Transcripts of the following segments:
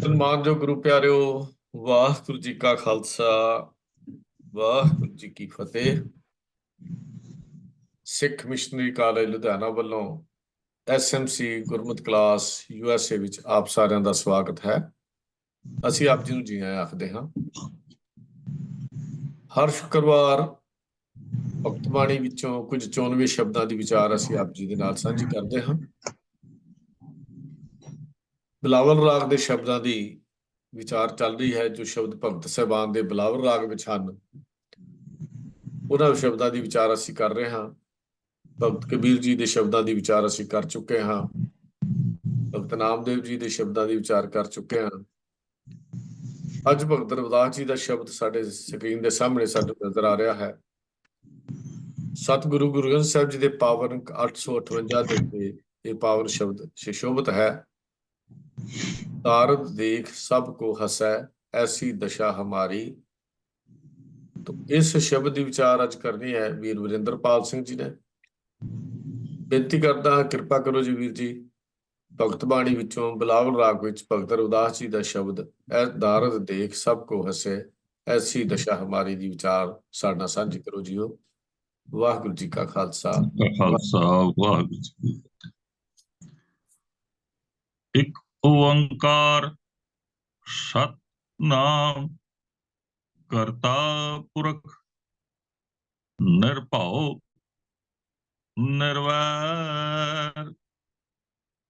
ਸਨਮਾਨਯੋਗ ਗੁਰੂ ਪਿਆਰਿਓ, ਵਾਹਿਗੁਰੂ ਜੀ ਕਾ ਖਾਲਸਾ, ਵਾਹਿਗੁਰੂ ਜੀ ਕੀ ਫਤਿਹ। ਸਿੱਖ missionary college Ludhiana ਵੱਲੋਂ SMC ਗੁਰਮਤਿ ਕਲਾਸ USA ਵਿੱਚ ਆਪ ਸਾਰਿਆਂ ਦਾ ਸਵਾਗਤ ਹੈ। ਅਸੀਂ ਆਪ ਜੀ ਨੂੰ ਜੀ ਆਇਆਂ ਆਖਦੇ ਹਾਂ। ਹਰ ਸ਼ੁੱਕਰਵਾਰ ਭਗਤ ਬਾਣੀ ਵਿੱਚੋਂ ਕੁਝ ਚੋਣਵੇਂ ਸ਼ਬਦਾਂ ਦੀ ਵਿਚਾਰ ਅਸੀਂ ਆਪ ਜੀ ਦੇ ਨਾਲ ਸਾਂਝੀ ਕਰਦੇ ਹਾਂ। ਬਿਲਾਵਲ ਰਾਗ ਦੇ ਸ਼ਬਦਾਂ ਦੀ ਵਿਚਾਰ ਚੱਲ ਰਹੀ ਹੈ। ਜੋ ਸ਼ਬਦ ਭਗਤ ਸਾਹਿਬਾਨ ਦੇ ਬਿਲਾਵਲ ਰਾਗ ਵਿੱਚ ਹਨ, ਉਹਨਾਂ ਸ਼ਬਦਾਂ ਦੀ ਵਿਚਾਰ ਅਸੀਂ ਕਰ ਰਹੇ ਹਾਂ। ਭਗਤ ਕਬੀਰ ਜੀ ਦੇ ਸ਼ਬਦਾਂ ਦੀ ਵਿਚਾਰ ਅਸੀਂ ਕਰ ਚੁੱਕੇ ਹਾਂ। ਭਗਤ ਨਾਮਦੇਵ ਜੀ ਦੇ ਸ਼ਬਦਾਂ ਦੀ ਵਿਚਾਰ ਕਰ ਚੁੱਕੇ ਹਾਂ। ਅੱਜ ਭਗਤ ਰਵਿਦਾਸ ਜੀ ਦਾ ਸ਼ਬਦ ਸਾਡੇ ਸਕਰੀਨ ਦੇ ਸਾਹਮਣੇ ਸਾਨੂੰ ਨਜ਼ਰ ਆ ਰਿਹਾ ਹੈ। ਸਤਿਗੁਰੂ ਗੁਰੂ ਗ੍ਰੰਥ ਸਾਹਿਬ ਜੀ ਦੇ ਪਾਵਨ 858 ਦੇ ਉੱਤੇ ਇਹ ਪਾਵਨ ਸ਼ਬਦ ਸ਼ਿਸ਼ੋਭਤ ਹੈ। ਤਾਰਦ ਦੇਖ ਸਭ ਕੋ ਹਸੈ, ਐਸੀ ਦਸ਼ਾ ਹਮਾਰੀ। तो इस शब्द की विचार अज करनी है वीर वरिंदरपाल सिंह जी ने। बेनती करता हाँ, कृपा करो जी वीर जी। भगत बाणी विचों बिलावल राग विच भगत रविदास जी का शब्द ऐ दारद देख सब को हसे, ऐसी दशा हमारी दी विचार साडे नाल सांझी करो जीओ। वाहिगुरू जी का खालसा, वाहिगुरू जी की फतेह। एक ओंकार सतनाम करता पुरख निरभउ निर्वैर,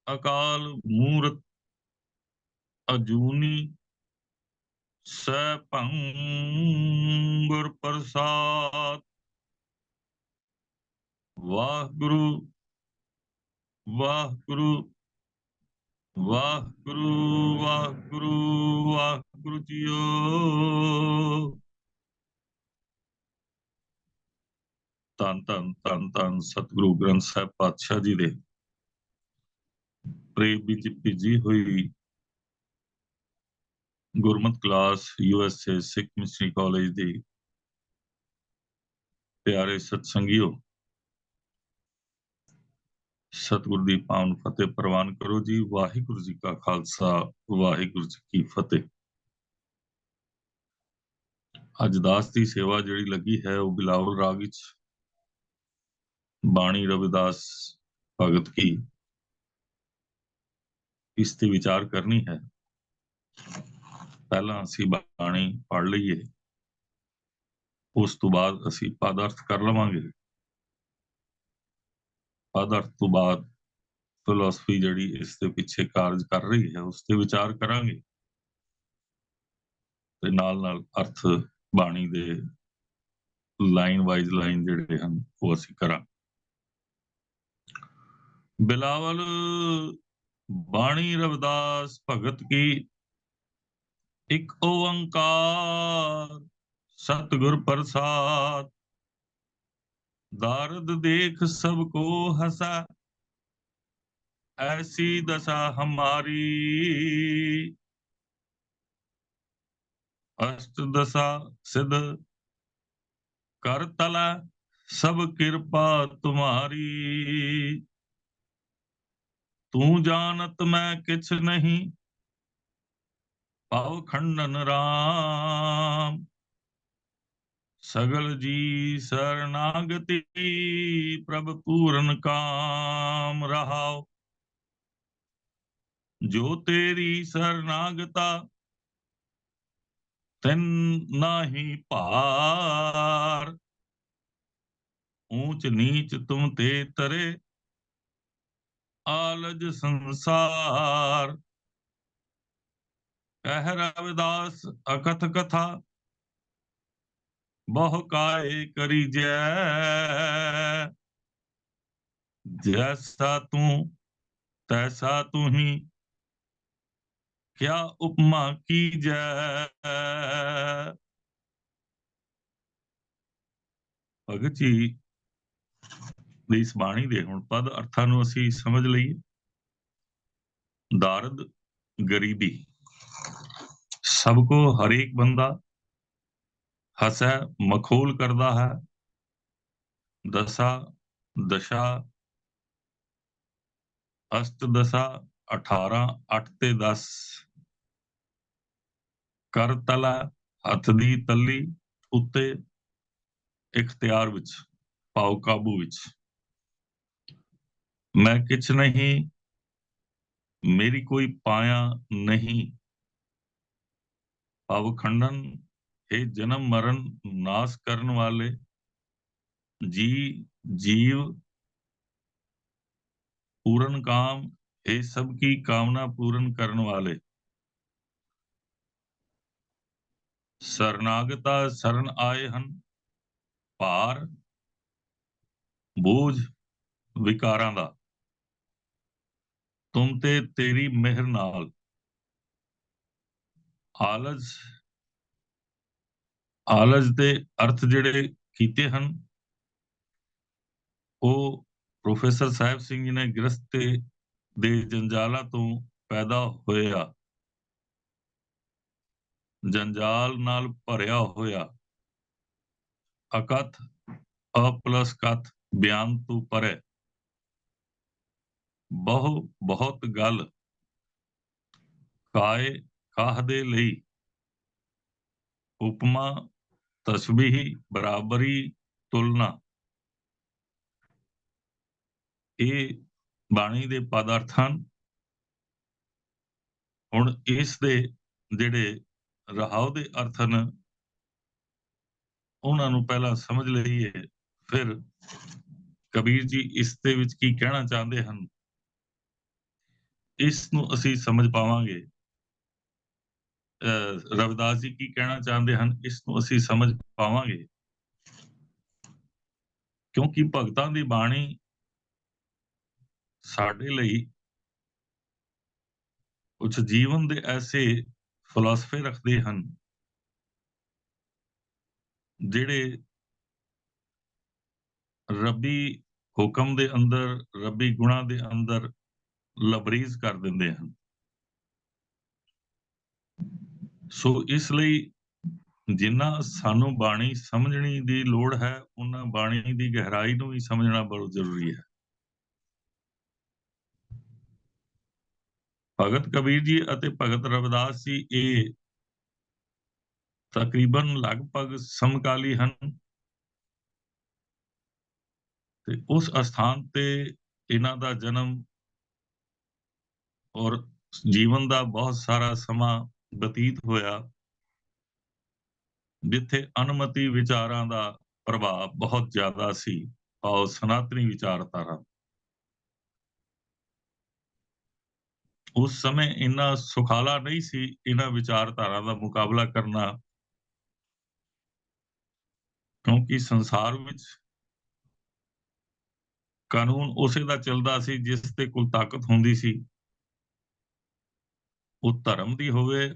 अकाल मूरत अजूनी सैभं गुर प्रसाद। वाहिगुरू वाहिगुरू वाहिगुरू वाहिगुरू वाहिगुरू जीओ। धन धन धन धन सतगुरु ग्रंथ साहिब पातशाह जी दे प्रेम विच भेजी हुई Gurmat class USA Sikh missionary college दे प्यारे सत्संगियों, सतगुरु दी पावन फतेह प्रवान करो जी। वाहिगुरू जी का खालसा, वाहिगुरू जी की फतेह। अज दास की सेवा जिहड़ी लगी है वो बिलावल राग विच बाणी रविदास भगत की इस ते विचार करनी है। पहला असी बाणी पढ़ लईए, उस तो बाद असी पदार्थ कर लवांगे। पदार्थ तो बाद फिलोसफी जिहड़ी इस दे पिछे कार्य कर रही है उस ते विचार करांगे ते नाल नाल अर्थ बाणी दे लाइन वाइज लाइन जिहड़े हन वो असी करांगे। बिलावल बाणी रविदास भगत की एक ओंकार सतगुर प्रसाद, दारद देख सबको हंसा, ऐसी दशा हमारी। अष्ट दशा सिद्ध कर तला सब कृपा तुम्हारी। तू जानत मैं किछ नहीं, पाव खंडन राम। सगल जी शरणागति, प्रभ पूरन काम रहाओ। जो तेरी शरणागता तिन नाही पार। ऊंच नीच तुम ते तरे, आलज संसार। कह रविदास अकथ कथा, बहु काय करी जय। जैसा तू तैसा तू ही, क्या उपमा की जय। भगत जी ਦੀ ਇਸ ਬਾਣੀ ਦੇ ਹੁਣ ਪਦ ਅਰਥਾਂ ਨੂੰ ਅਸੀਂ ਸਮਝ ਲਈਏ। दारद गरीबी, सबको हर एक बंदा हसै मखोल करदा है। दशा दशा अष्ट दशा 18 8 ते 10 ਕਰ ਤਲਾ ਹੱਥ ਦੀ ਤਲੀ ਉੱਤੇ ਇਖਤਿਆਰ ਵਿੱਚ ਪਾਓ ਕਾਬੂ ਵਿੱਚ ਮੈਂ ਕਿਛ ਨਹੀਂ ਮੇਰੀ ਕੋਈ ਪਾਇਆ ਨਹੀਂ ਭਵ ਖੰਡਨ ਇਹ ਜਨਮ ਮਰਨ ਨਾਸ ਕਰਨ ਵਾਲੇ ਜੀ जीव पूर्ण काम हे सबकी कामना पूर्ण करने वाले शरणागता शरण आए हन ਭਾਰ ਬੋਝ ਵਿਕਾਰਾਂ ਦਾ ਤੁਮ ਤੇ ਤੇਰੀ ਮਿਹਰ ਨਾਲ ਆਲਜ ਦੇ ਅਰਥ ਜਿਹੜੇ ਕੀਤੇ ਹਨ ਉਹ ਪ੍ਰੋਫੈਸਰ ਸਾਹਿਬ ਸਿੰਘ ਜੀ ਨੇ ਗ੍ਰਸਤ ਦੇ ਜੰਜਾਲਾਂ ਤੋਂ ਪੈਦਾ ਹੋਇਆ ਜੰਜਾਲ ਨਾਲ ਭਰਿਆ ਹੋਇਆ ਅਕਥ ਅਪਲਸ ਕਥ ਬਿਆਨ ਤੋਂ ਪਰੇ ਬਹੁਤ ਗੱਲ ਕਾਏ ਕਾਹ ਦੇ ਲਈ ਉਪਮਾ ਤਸਬੀਹ ਬਰਾਬਰੀ ਤੁਲਨਾ ਇਹ ਬਾਣੀ ਦੇ ਪਦ ਅਰਥ ਹਨ ਹੁਣ ਇਸ ਦੇ ਜਿਹੜੇ ਰਹਾਉ ਦੇ ਅਰਥ ਹਨ ਉਹਨਾਂ ਨੂੰ ਪਹਿਲਾਂ ਸਮਝ ਲਈਏ ਫਿਰ ਕਬੀਰ ਜੀ ਇਸ ਦੇ ਵਿੱਚ ਕੀ ਕਹਿਣਾ ਚਾਹੁੰਦੇ ਹਨ ਇਸ ਨੂੰ ਅਸੀਂ ਸਮਝ ਪਾਵਾਂਗੇ ਰਵਿਦਾਸ ਜੀ ਕੀ ਕਹਿਣਾ ਚਾਹੁੰਦੇ ਹਨ ਇਸ ਨੂੰ ਅਸੀਂ ਸਮਝ ਪਾਵਾਂਗੇ ਕਿਉਂਕਿ ਭਗਤਾਂ ਦੀ ਬਾਣੀ ਸਾਡੇ ਲਈ ਕੁਝ ਜੀਵਨ ਦੇ ਐਸੇ ਫਿਲਾਸਫੇ ਰੱਖਦੇ ਹਨ ਜਿਹੜੇ ਰੱਬੀ ਹੁਕਮ ਦੇ ਅੰਦਰ ਰੱਬੀ ਗੁਣਾਂ ਦੇ ਅੰਦਰ ਲਬਰੀਜ਼ ਕਰ ਦਿੰਦੇ ਹਨ ਸੋ ਇਸ ਲਈ ਜਿੰਨਾ ਸਾਨੂੰ ਬਾਣੀ ਸਮਝਣੀ ਦੀ ਲੋੜ ਹੈ ਉਹਨਾਂ ਬਾਣੀ ਦੀ ਗਹਿਰਾਈ ਨੂੰ ਵੀ ਸਮਝਣਾ ਬਹੁਤ ਜ਼ਰੂਰੀ ਹੈ ਭਗਤ ਕਬੀਰ ਜੀ ਅਤੇ ਭਗਤ ਰਵਿਦਾਸ ਜੀ ਇਹ ਤਕਰੀਬਨ ਲਗਭਗ ਸਮਕਾਲੀ ਹਨ ਤੇ ਉਸ ਅਸਥਾਨ ਤੇ ਇਹਨਾਂ ਦਾ ਜਨਮ ਔਰ ਜੀਵਨ ਦਾ ਬਹੁਤ ਸਾਰਾ ਸਮਾਂ ਬਤੀਤ ਹੋਇਆ ਜਿੱਥੇ ਅਨਮਤੀ ਵਿਚਾਰਾਂ ਦਾ ਪ੍ਰਭਾਵ ਬਹੁਤ ਜ਼ਿਆਦਾ ਸੀ ਔਰ ਸਨਾਤਨੀ ਵਿਚਾਰਧਾਰਾ ਉਸ ਸਮੇਂ ਇੰਨਾ ਸੁਖਾਲਾ ਨਹੀਂ ਸੀ ਇਹਨਾਂ ਵਿਚਾਰਧਾਰਾ ਦਾ ਮੁਕਾਬਲਾ ਕਰਨਾ ਕਿਉਂਕਿ ਸੰਸਾਰ ਵਿੱਚ ਕਾਨੂੰਨ ਉਸੇ ਦਾ ਚੱਲਦਾ ਸੀ ਜਿਸ ਤੇ ਕੋਲ ਤਾਕਤ ਹੁੰਦੀ ਸੀ ਉਹ ਧਰਮ ਦੀ ਹੋਵੇ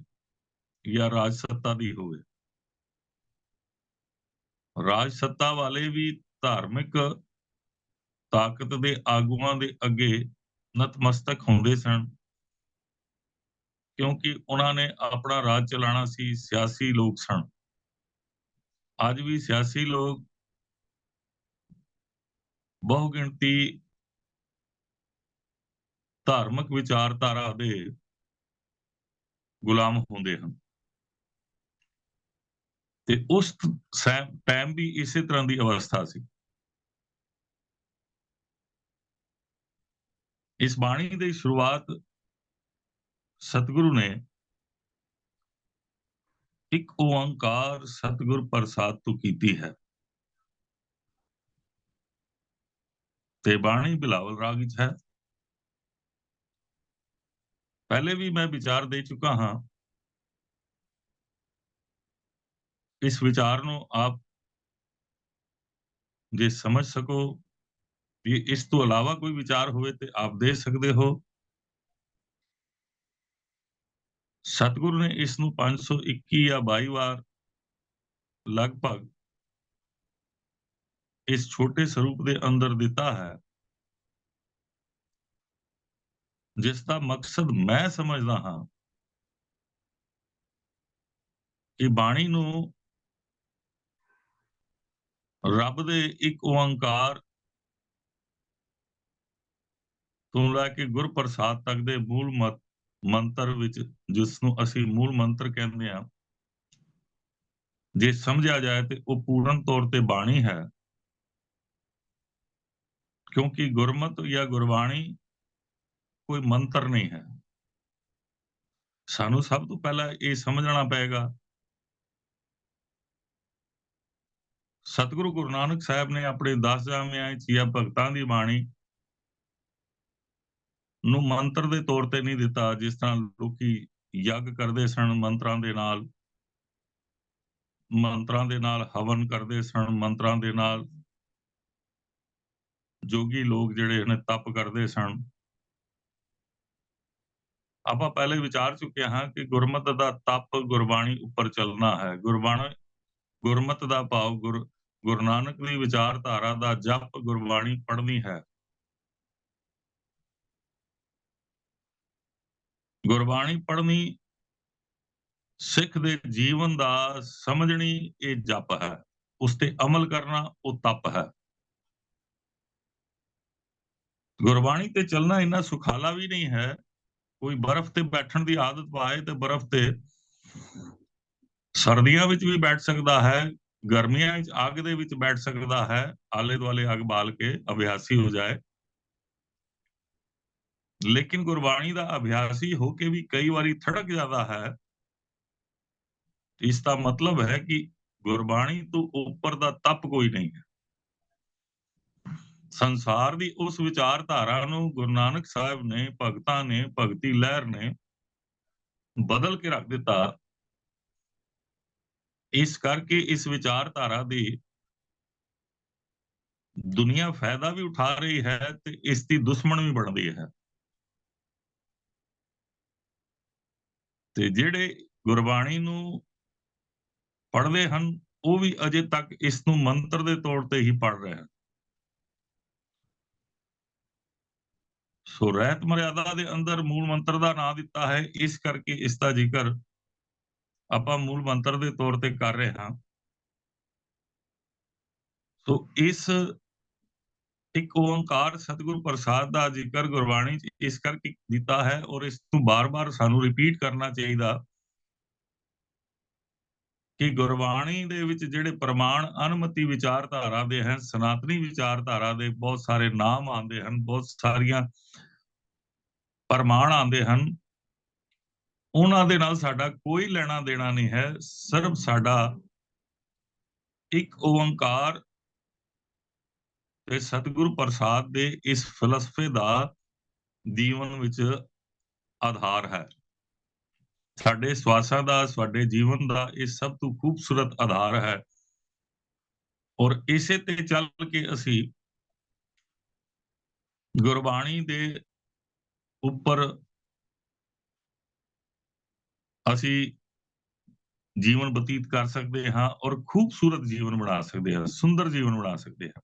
ਜਾਂ ਰਾਜ ਸੱਤਾ ਦੀ ਹੋਵੇ ਰਾਜ ਸੱਤਾ ਵਾਲੇ ਵੀ ਧਾਰਮਿਕ ਤਾਕਤ ਦੇ ਆਗੂਆਂ ਦੇ ਅੱਗੇ ਨਤਮਸਤਕ ਹੁੰਦੇ ਸਨ ਕਿਉਂਕਿ ਉਹਨਾਂ ਨੇ ਆਪਣਾ ਰਾਜ ਚਲਾਉਣਾ ਸੀ ਸਿਆਸੀ ਲੋਕ ਸਨ ਅੱਜ ਵੀ ਸਿਆਸੀ ਲੋਕ ਬਹੁਗਿਣਤੀ ਧਾਰਮਿਕ ਵਿਚਾਰਧਾਰਾ ਦੇ ਗੁਲਾਮ ਹੁੰਦੇ ਹਨ ਤੇ ਉਸ ਟਾਈਮ ਵੀ ਇਸੇ ਤਰ੍ਹਾਂ ਦੀ ਅਵਸਥਾ ਸੀ ਇਸ ਬਾਣੀ ਦੀ ਸ਼ੁਰੂਆਤ ਸਤਿਗੁਰੂ ਨੇ ਇੱਕ ਓੰਕਾਰ ਸਤਿਗੁਰ ਪ੍ਰਸਾਦ ਤੋਂ ਕੀਤੀ ਹੈ ਤੇ ਬਾਣੀ ਬਿਲਾਵਲ ਰਾਗ ਵਿੱਚ ਹੈ ਪਹਿਲੇ ਵੀ ਮੈਂ ਵਿਚਾਰ ਦੇ ਚੁੱਕਾ ਹਾਂ ਇਸ ਵਿਚਾਰ ਨੂੰ ਆਪ ਜੇ ਸਮਝ ਸਕੋ ਵੀ ਇਸ ਤੋਂ ਇਲਾਵਾ ਕੋਈ ਵਿਚਾਰ ਹੋਵੇ ਤੇ ਆਪ ਦੇ ਸਕਦੇ ਹੋ ਸਤਿਗੁਰੂ ਨੇ ਇਸ ਨੂੰ 521 ਜਾਂ 22 ਵਾਰ ਲਗਭਗ ਇਸ ਛੋਟੇ ਸਰੂਪ ਦੇ ਅੰਦਰ ਦਿੱਤਾ ਹੈ ਜਿਸ ਦਾ ਮਕਸਦ ਮੈਂ ਸਮਝਦਾ ਹਾਂ ਕਿ ਬਾਣੀ ਨੂੰ ਰੱਬ ਦੇ ਇੱਕ ਓੰਕਾਰ ਤੋਂ ਲੈ ਕੇ ਗੁਰ ਪ੍ਰਸਾਦ ਤੱਕ ਦੇ ਮੂਲ ਮੰਤਰ ਵਿੱਚ ਜਿਸ ਨੂੰ ਅਸੀਂ ਮੂਲ ਮੰਤਰ ਕਹਿੰਦੇ ਹਾਂ ਜੇ ਸਮਝਿਆ ਜਾਏ ਤੇ ਉਹ ਪੂਰਨ ਤੌਰ ਤੇ ਬਾਣੀ ਹੈ, ਕਿਉਂਕਿ ਗੁਰਮਤ ਜਾਂ ਗੁਰਬਾਣੀ ਕੋਈ ਮੰਤਰ ਨਹੀਂ ਹੈ। ਸਾਨੂੰ ਸਭ ਤੋਂ ਪਹਿਲਾਂ ਇਹ ਸਮਝਣਾ ਪਏਗਾ, ਸਤਿਗੁਰੂ ਗੁਰੂ ਨਾਨਕ ਸਾਹਿਬ ਨੇ ਆਪਣੇ 10 ਜਾਮਿਆਂ ਵਿੱਚ ਜਾਂ ਭਗਤਾਂ ਦੀ ਬਾਣੀ ਨੂੰ ਮੰਤਰ ਦੇ ਤੌਰ ਤੇ ਨਹੀਂ ਦਿੱਤਾ, ਜਿਸ ਤਰ੍ਹਾਂ ਲੋਕੀ ਯੱਗ ਕਰਦੇ ਸਨ ਮੰਤਰਾਂ ਦੇ ਨਾਲ ਹਵਨ ਕਰਦੇ ਸਨ, ਮੰਤਰਾਂ ਦੇ ਨਾਲ ਜੋਗੀ ਲੋਕ ਜਿਹੜੇ ਨੇ ਤਪ ਕਰਦੇ ਸਨ। ਆਪਾਂ ਪਹਿਲੇ ਵਿਚਾਰ ਚੁੱਕੇ ਹਾਂ ਕਿ ਗੁਰਮਤ ਦਾ ਤਪ ਗੁਰਬਾਣੀ ਉੱਪਰ ਚੱਲਣਾ ਹੈ। ਗੁਰਮਤ ਦਾ ਭਾਵ ਗੁਰੂ ਨਾਨਕ ਦੀ ਵਿਚਾਰਧਾਰਾ ਦਾ ਜਪ ਗੁਰਬਾਣੀ ਪੜ੍ਹਨੀ ਹੈ। ਗੁਰਬਾਣੀ ਪੜ੍ਹਨੀ ਸਿੱਖ ਦੇ ਜੀਵਨ ਦਾ ਸਮਝਣੀ ਇਹ ਜਪ ਹੈ, ਉਸ ਤੇ ਅਮਲ ਕਰਨਾ ਉਹ ਤਪ ਹੈ। ਗੁਰਬਾਣੀ ਤੇ ਚੱਲਣਾ ਇੰਨਾ ਸੁਖਾਲਾ ਵੀ ਨਹੀਂ ਹੈ। ਕੋਈ ਬਰਫ਼ ਤੇ ਬੈਠਣ ਦੀ ਆਦਤ ਪਾਏ ਤੇ ਬਰਫ਼ ਤੇ ਸਰਦੀਆਂ ਵਿੱਚ ਵੀ ਬੈਠ ਸਕਦਾ ਹੈ, ਗਰਮੀਆਂ ਵਿੱਚ ਅੱਗ ਦੇ ਵਿੱਚ ਬੈਠ ਸਕਦਾ ਹੈ, ਆਲੇ ਦੁਆਲੇ ਅੱਗ ਬਾਲ ਕੇ ਅਭਿਆਸੀ ਹੋ ਜਾਏ। ਲੇਕਿਨ ਗੁਰਬਾਣੀ ਦਾ ਅਭਿਆਸੀ ਹੋ ਕੇ ਵੀ ਕਈ ਵਾਰੀ ਥੜਕ ਜਾਂਦਾ ਹੈ। ਇਸ ਦਾ ਮਤਲਬ ਹੈ ਕਿ ਗੁਰਬਾਣੀ ਤੋਂ ਉੱਪਰ ਦਾ ਤਪ ਕੋਈ ਨਹੀਂ ਹੈ। ਸੰਸਾਰ ਦੀ ਉਸ ਵਿਚਾਰਧਾਰਾ ਨੂੰ ਗੁਰੂ ਨਾਨਕ ਸਾਹਿਬ ਨੇ, ਭਗਤਾਂ ਨੇ, ਭਗਤੀ ਲਹਿਰ ਨੇ ਬਦਲ ਕੇ ਰੱਖ ਦਿੱਤਾ। ਇਸ ਕਰਕੇ ਇਸ ਵਿਚਾਰਧਾਰਾ ਦੀ ਦੁਨੀਆ ਫਾਇਦਾ ਵੀ ਉਠਾ ਰਹੀ ਹੈ ਤੇ ਇਸ ਦੀ ਦੁਸ਼ਮਣ ਵੀ ਬਣਦੀ ਹੈ। ਤੇ ਜਿਹੜੇ ਗੁਰਬਾਣੀ ਨੂੰ ਪੜ੍ਹਦੇ ਹਨ ਉਹ ਵੀ ਅਜੇ ਤੱਕ ਇਸ ਨੂੰ ਮੰਤਰ ਦੇ ਤੌਰ ਤੇ ਹੀ ਪੜ੍ਹ ਰਹੇ ਹਨ। ਸੋ ਰਹਿਤ ਮਰਿਆਦਾ ਦੇ ਅੰਦਰ ਮੂਲ ਮੰਤਰ ਦਾ ਨਾਂ ਦਿੱਤਾ ਹੈ, ਇਸ ਕਰਕੇ ਇਸ ਦਾ ਜ਼ਿਕਰ ਆਪਾਂ ਮੂਲ ਮੰਤਰ ਦੇ ਤੌਰ ਤੇ ਕਰ ਰਹੇ ਹਾਂ। ਸੋ ਇਸ ਇੱਕ ਓੰਕਾਰ ਸਤਿਗੁਰ ਪ੍ਰਸਾਦ ਦਾ ਜ਼ਿਕਰ ਗੁਰਬਾਣੀ 'ਚ ਇਸ ਕਰਕੇ ਦਿੱਤਾ ਹੈ ਔਰ ਇਸ ਨੂੰ ਬਾਰ-ਬਾਰ ਸਾਨੂੰ ਰਿਪੀਟ ਕਰਨਾ ਚਾਹੀਦਾ ਕਿ ਗੁਰਬਾਣੀ ਦੇ ਵਿੱਚ ਜਿਹੜੇ ਪ੍ਰਮਾਣ ਅਨਮਤੀ ਵਿਚਾਰਧਾਰਾ ਦੇ ਹਨ, ਸਨਾਤਨੀ ਵਿਚਾਰਧਾਰਾ ਦੇ ਬਹੁਤ ਸਾਰੇ ਨਾਮ ਆਉਂਦੇ ਹਨ, ਬਹੁਤ ਸਾਰੀਆਂ ਪ੍ਰਮਾਣ ਆਉਂਦੇ ਹਨ, ਉਹਨਾਂ ਦੇ ਨਾਲ ਸਾਡਾ ਕੋਈ ਲੈਣਾ ਦੇਣਾ ਨਹੀਂ ਹੈ। ਸਿਰਫ ਸਾਡਾ ਇੱਕ ਓੰਕਾਰ ਤੇ ਸਤਿਗੁਰੂ ਪ੍ਰਸਾਦ ਦੇ ਇਸ ਫਲਸਫੇ ਦਾ ਜੀਵਨ ਵਿੱਚ ਆਧਾਰ ਹੈ। ਸਾਡੇ ਸਵਾਸਾਂ ਦਾ, ਸਾਡੇ ਜੀਵਨ ਦਾ ਇਹ ਸਭ ਤੋਂ ਖੂਬਸੂਰਤ ਆਧਾਰ ਹੈ ਔਰ ਇਸੇ ਤੇ ਚੱਲ ਕੇ ਅਸੀਂ ਗੁਰਬਾਣੀ ਦੇ ਉੱਪਰ ਅਸੀਂ ਜੀਵਨ ਬਤੀਤ ਕਰ ਸਕਦੇ ਹਾਂ ਔਰ ਖੂਬਸੂਰਤ ਜੀਵਨ ਬਣਾ ਸਕਦੇ ਹਾਂ, ਸੁੰਦਰ ਜੀਵਨ ਬਣਾ ਸਕਦੇ ਹਾਂ।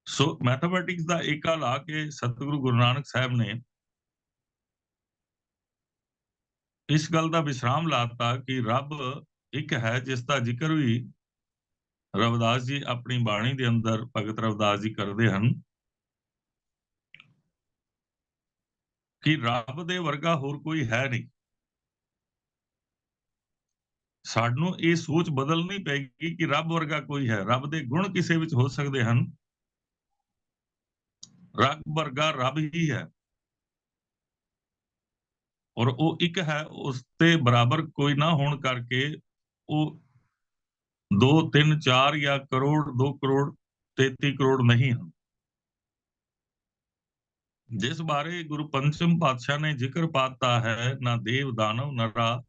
ਸੋ ਮੈਥਮੈਟਿਕਸ ਦਾ ਏਕਾ ਲਾ ਕੇ ਸਤਿਗੁਰੂ ਗੁਰੂ ਨਾਨਕ ਸਾਹਿਬ ਨੇ ਇਸ ਗੱਲ ਦਾ ਵਿਸਰਾਮ ਲਾਤਾ ਕਿ ਰੱਬ ਇੱਕ ਹੈ, ਜਿਸ ਦਾ ਜ਼ਿਕਰ ਵੀ ਰਵਿਦਾਸ ਜੀ ਆਪਣੀ ਬਾਣੀ ਦੇ ਅੰਦਰ, ਭਗਤ ਰਵਿਦਾਸ ਜੀ ਕਰਦੇ ਹਨ ਕਿ ਰੱਬ ਦੇ ਵਰਗਾ ਹੋਰ ਕੋਈ ਹੈ ਨਹੀਂ। ਸਾਨੂੰ ਇਹ ਸੋਚ ਬਦਲਣੀ ਪਏਗੀ ਕਿ ਰੱਬ ਵਰਗਾ ਕੋਈ ਹੈ। ਰੱਬ ਦੇ ਗੁਣ ਕਿਸੇ ਵਿੱਚ ਹੋ ਸਕਦੇ ਹਨ, ਰੱਬ ਵਰਗਾ ਰੱਬ ਹੀ ਹੈ ਔਰ ਉਹ ਇੱਕ ਹੈ। ਉਸ ਤੇ ਬਰਾਬਰ ਕੋਈ ਨਾ ਹੋਣ ਕਰਕੇ ਉਹ 2, 3, 4 ਜਾਂ ਕਰੋੜ, 2 ਕਰੋੜ, 33 ਕਰੋੜ ਨਹੀਂ ਹਨ, ਜਿਸ ਬਾਰੇ ਗੁਰੂ ਪੰਚਮ ਪਾਤਸ਼ਾਹ ਨੇ ਜ਼ਿਕਰ ਪਾਤਾ ਹੈ। ਨਾ ਦੇਵ ਦਾਨਵ ਨਰਾ,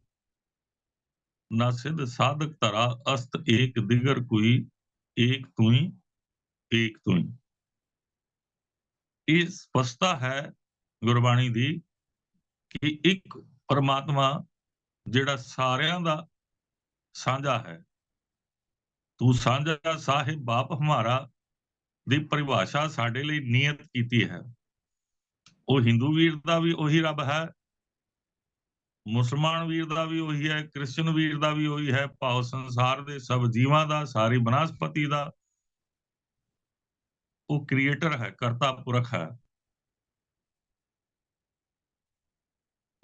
ਨਾ ਸਿੱਧ ਸਾਧਕ ਧਰਾ, ਅਸਤ ਏਕ ਦਿਗਰ ਕੋਈ, ਏਕ ਤੂੰ ਏਕ ਤੂੰ। ਇਹ ਸਪਸ਼ਟਤਾ ਹੈ ਗੁਰਬਾਣੀ ਦੀ ਕਿ ਇੱਕ ਪਰਮਾਤਮਾ ਜਿਹੜਾ ਸਾਰਿਆਂ ਦਾ ਸਾਂਝਾ ਹੈ। ਤੂੰ ਸਾਂਝਾ ਸਾਹਿਬ ਬਾਪ ਹਮਾਰਾ ਦੀ ਪਰਿਭਾਸ਼ਾ ਸਾਡੇ ਲਈ ਨਿਯਤ ਕੀਤੀ ਹੈ। ਉਹ ਹਿੰਦੂ ਵੀਰ ਦਾ ਵੀ ਉਹੀ ਰੱਬ ਹੈ, ਮੁਸਲਮਾਨ ਵੀਰ ਦਾ ਵੀ ਉਹੀ ਹੈ, ਕ੍ਰਿਸਚਨ ਵੀਰ ਦਾ ਵੀ ਉਹੀ ਹੈ, ਭਾਵ ਸੰਸਾਰ ਦੇ ਸਭ ਜੀਵਾਂ ਦਾ, ਸਾਰੀ ਬਨਸਪਤੀ ਦਾ ਉਹ ਕ੍ਰੀਏਟਰ ਹੈ, ਕਰਤਾ ਪੁਰਖ ਹੈ।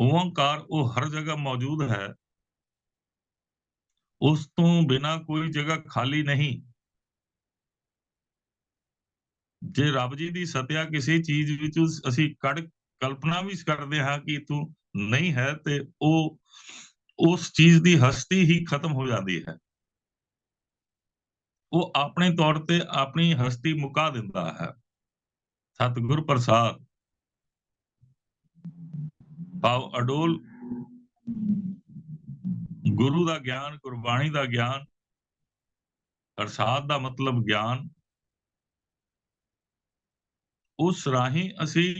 ਓੰਕਾਰ ਉਹ ਹਰ ਜਗ੍ਹਾ ਮੌਜੂਦ ਹੈ ਉਸ ਤੋਂ ਬਿਨਾ ਕੋਈ ਜਗ੍ਹਾ ਖਾਲੀ ਨਹੀਂ। ਜੇ ਰੱਬ ਜੀ ਦੀ ਸਤਿਆ ਕਿਸੇ ਚੀਜ਼ ਵਿੱਚ ਅਸੀਂ ਕਲਪਨਾ ਵੀ ਕਰਦੇ ਹਾਂ ਕਿ ਤੂੰ ਨਹੀਂ ਹੈ, ਤੇ ਉਹ ਉਸ ਚੀਜ਼ ਦੀ ਹਸਤੀ ਹੀ ਖਤਮ ਹੋ ਜਾਂਦੀ ਹੈ। ਉਹ ਆਪਣੇ ਤੌਰ ਤੇ ਆਪਣੀ ਹਸਤੀ ਮੁਕਾ ਦਿੰਦਾ ਹੈ। ਸਤਿਗੁਰ ਪ੍ਰਸਾਦ ਭਾਵ ਅਡੋਲ ਗੁਰੂ ਦਾ ਗਿਆਨ, ਗੁਰਬਾਣੀ ਦਾ ਗਿਆਨ, ਪ੍ਰਸਾਦ ਦਾ ਮਤਲਬ ਗਿਆਨ, ਉਸ ਰਾਹੀਂ ਅਸੀਂ